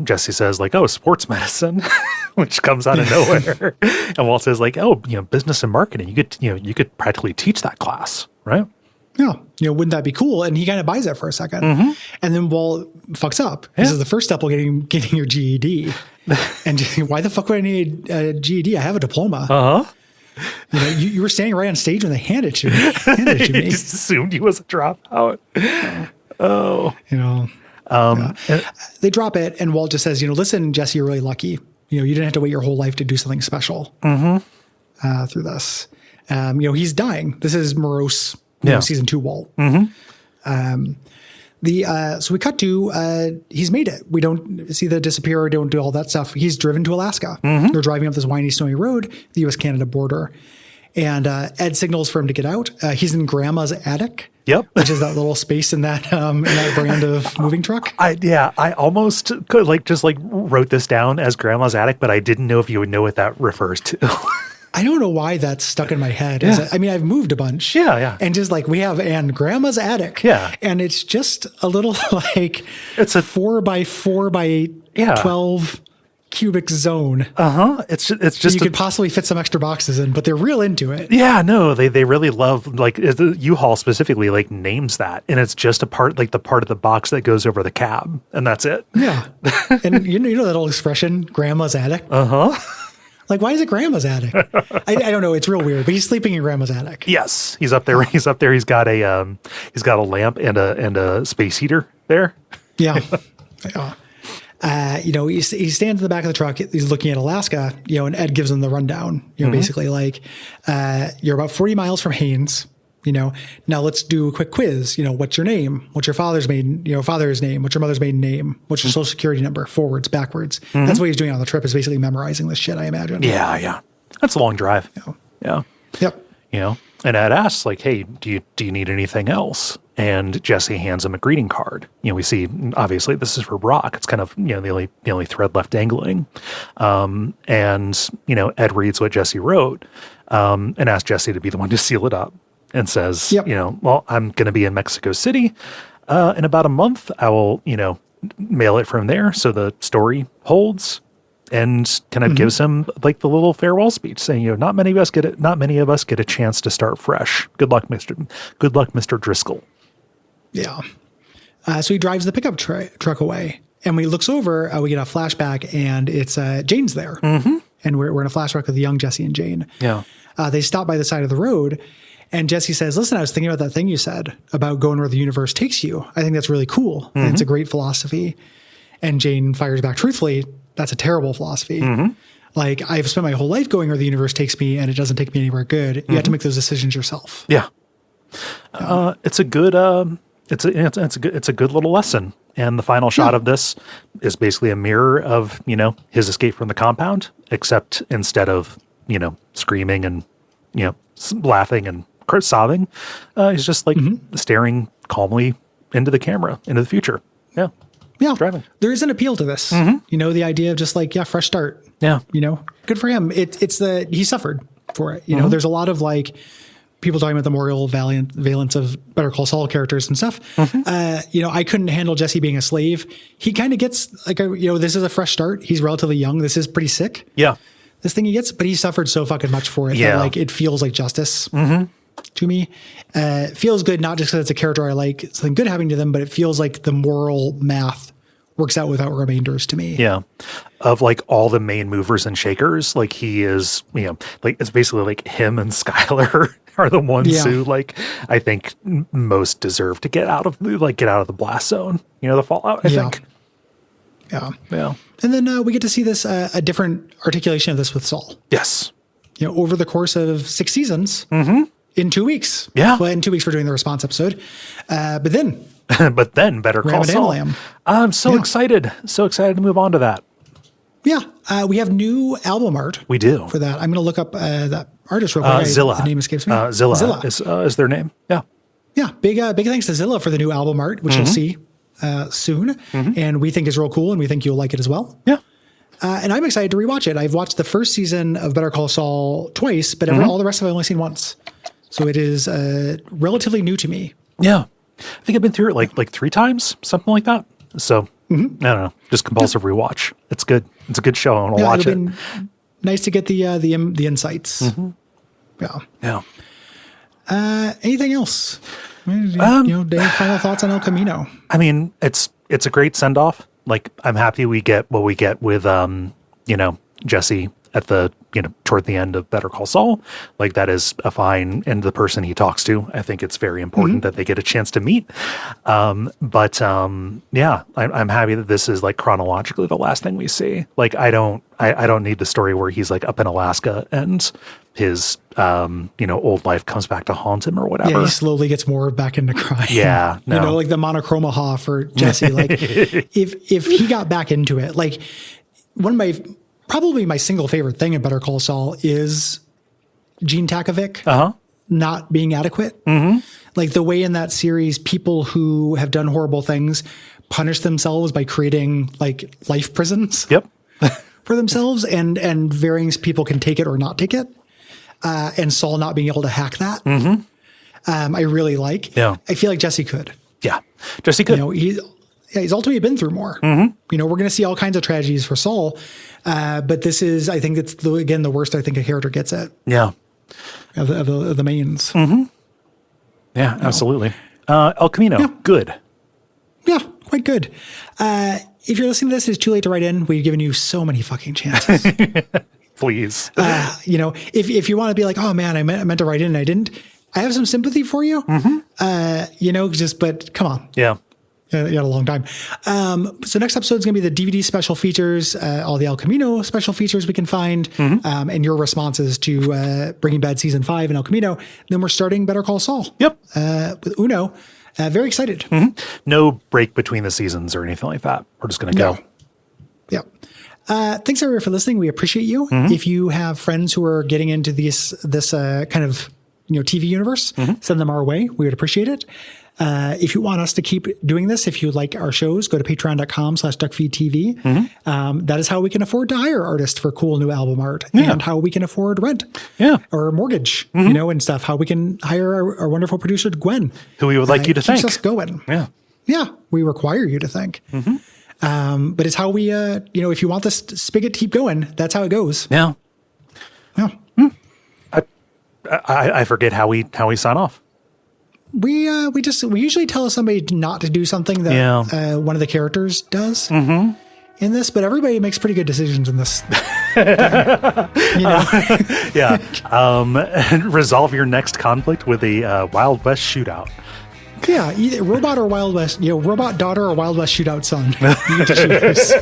Jesse says like, oh, sports medicine, which comes out of nowhere. And Walt says like, oh, business and marketing, you could practically teach that class, right? Yeah. Wouldn't that be cool? And he kind of buys it for a second. And then Walt fucks up. This is the first step of getting your GED. And why the fuck would I need a GED? I have a diploma. You were standing right on stage when they handed it to me. He just assumed he was a dropout. They drop it, and Walt just says, listen, Jesse, you're really lucky. You didn't have to wait your whole life to do something special through this. He's dying. This is morose season 2 Walt. So we cut to he's made it. We don't see the disappear, don't do all that stuff. He's driven to Alaska. They're driving up this windy, snowy road, the U.S.-Canada border. And Ed signals for him to get out. He's in Grandma's attic. Yep. Which is that little space in that brand of moving truck. I almost could just wrote this down as grandma's attic, but I didn't know if you would know what that refers to. I don't know why that's stuck in my head. Yeah. I mean, I've moved a bunch. Yeah. And just we have grandma's attic. Yeah. And it's just a little it's a 4x4 by 12 cubic zone. It's just you could possibly fit some extra boxes in, but they're real into it. Yeah, no, they really love the U-Haul specifically names that, and it's just a part the part of the box that goes over the cab, and that's it. Yeah. And you know that old expression, grandma's attic? Why is it grandma's attic? I don't know. It's real weird, but he's sleeping in grandma's attic. Yes, he's up there. He's up there. He's got a lamp and a space heater there. Yeah. He stands in the back of the truck. He's looking at Alaska, and Ed gives him the rundown, basically you're about 40 miles from Haines, now let's do a quick quiz. What's your name? What's your father's name? What's your mother's maiden name? What's your social security number? Forwards, backwards. That's what he's doing on the trip, is basically memorizing this shit, I imagine. Yeah. That's a long drive. Yeah. Yep. And Ed asks hey, do you need anything else? And Jesse hands him a greeting card. We see, obviously, this is for Brock. It's kind of, the only thread left dangling. And Ed reads what Jesse wrote and asks Jesse to be the one to seal it up and says, well, I'm going to be in Mexico City in about a month. I will, mail it from there. So the story holds. And kind of gives him the little farewell speech saying, not many of us get a chance to start fresh. Good luck, Mr. Driscoll. Yeah. So he drives the pickup truck away, and when he looks over, we get a flashback, and it's Jane's there. And we're in a flashback of the young Jesse and Jane. Yeah. They stop by the side of the road, and Jesse says, listen, I was thinking about that thing you said about going where the universe takes you. I think that's really cool. And it's a great philosophy. And Jane fires back truthfully, that's a terrible philosophy. I've spent my whole life going where the universe takes me, and it doesn't take me anywhere good. You have to make those decisions yourself. Yeah. It's a good little lesson. And the final shot of this is basically a mirror of, his escape from the compound, except instead of, screaming and, laughing and sobbing, he's just staring calmly into the camera, into the future. Yeah. Yeah. Driving. There is an appeal to this. The idea of just fresh start. Yeah. Good for him. He suffered for it. There's a lot of people talking about the moral valence of Better Call Saul characters and stuff. I couldn't handle Jesse being a slave. He kind of gets this is a fresh start. He's relatively young. This is pretty sick. Yeah. This thing he gets, but he suffered so fucking much for it that it feels like justice to me. It feels good, not just because it's a character I like, something good happening to them, but it feels like the moral math works out without remainders to me. Yeah. Of all the main movers and shakers, he is, it's basically him and Skylar are the ones who I think most deserve to get out of the blast zone, the fallout, I think. Yeah. Yeah. And then we get to see this, a different articulation of this with Saul. Yes. Over the course of 6 seasons in 2 weeks. Yeah. Well, in 2 weeks, we're doing the response episode. But then Better Call Saul. I'm so excited. So excited to move on to that. Yeah. We have new album art. We do. For that. I'm going to look up that artist real quick. Zilla. The name escapes me. Zilla is their name. Yeah. Yeah. Big thanks to Zilla for the new album art, which you'll see soon. And we think is real cool, and we think you'll like it as well. Yeah. And I'm excited to rewatch it. I've watched the first season of Better Call Saul twice, but all the rest of it I've only seen once. So it is relatively new to me. Yeah. I think I've been through it like 3 times, something like that. So I don't know, just compulsive rewatch. It's good. It's a good show. I want to watch it. Nice to get the insights. Yeah. Yeah. Anything else? Dave, final thoughts on El Camino? I mean, it's a great send off. I'm happy we get what we get with Jesse at the toward the end of Better Call Saul. That is a fine, and the person he talks to, I think it's very important that they get a chance to meet. But I'm happy that this is chronologically the last thing we see. I don't need the story where he's up in Alaska and his old life comes back to haunt him or whatever. Yeah, he slowly gets more back into crime. Yeah, no. The monochroma ha for Jesse. If he got back into it, one of my probably my single favorite thing in Better Call Saul is Gene Takovic not being adequate. Like the way in that series, people who have done horrible things punish themselves by creating like life prisons for themselves, and varying people can take it or not take it. And Saul not being able to hack that. I really like. Yeah. I feel like Jesse could. Yeah. Jesse could. You know, he's ultimately been through more. You know, we're going to see all kinds of tragedies for Saul. But this is, I think it's again, the worst I think a character gets at. Yeah. Of the mains. Yeah, absolutely. El Camino, good. Yeah, quite good. If you're listening to this, it's too late to write in. We've given you so many fucking chances. Please. You know, if you want to be like, oh man, I meant to write in and I didn't, I have some sympathy for you. You know, but come on. Yeah. You had a long time. So next episode is going to be the DVD special features, all the El Camino special features we can find, and your responses to Breaking Bad Season 5 and El Camino. Then we're starting Better Call Saul. Yep. With Uno. Very excited. No break between the seasons or anything like that. We're just going to go. Yep. Thanks everyone for listening. We appreciate you. If you have friends who are getting into this kind of TV universe, send them our way. We would appreciate it. If you want us to keep doing this, if you like our shows, go to patreon.com/Duckfeed.tv. That is how we can afford to hire artists for cool new album art and how we can afford rent or mortgage, and stuff. How we can hire our wonderful producer, Gwen, who we would like you to thank. Keeps us going. Yeah. We require you to thank. But it's how we, if you want this spigot to keep going, that's how it goes. Yeah. Yeah. I forget how we sign off. We usually tell somebody not to do something that one of the characters does in this, but everybody makes pretty good decisions in this. Resolve your next conflict with a Wild West shootout. Yeah, either robot or Wild West, robot daughter or Wild West shootout son. You get to choose.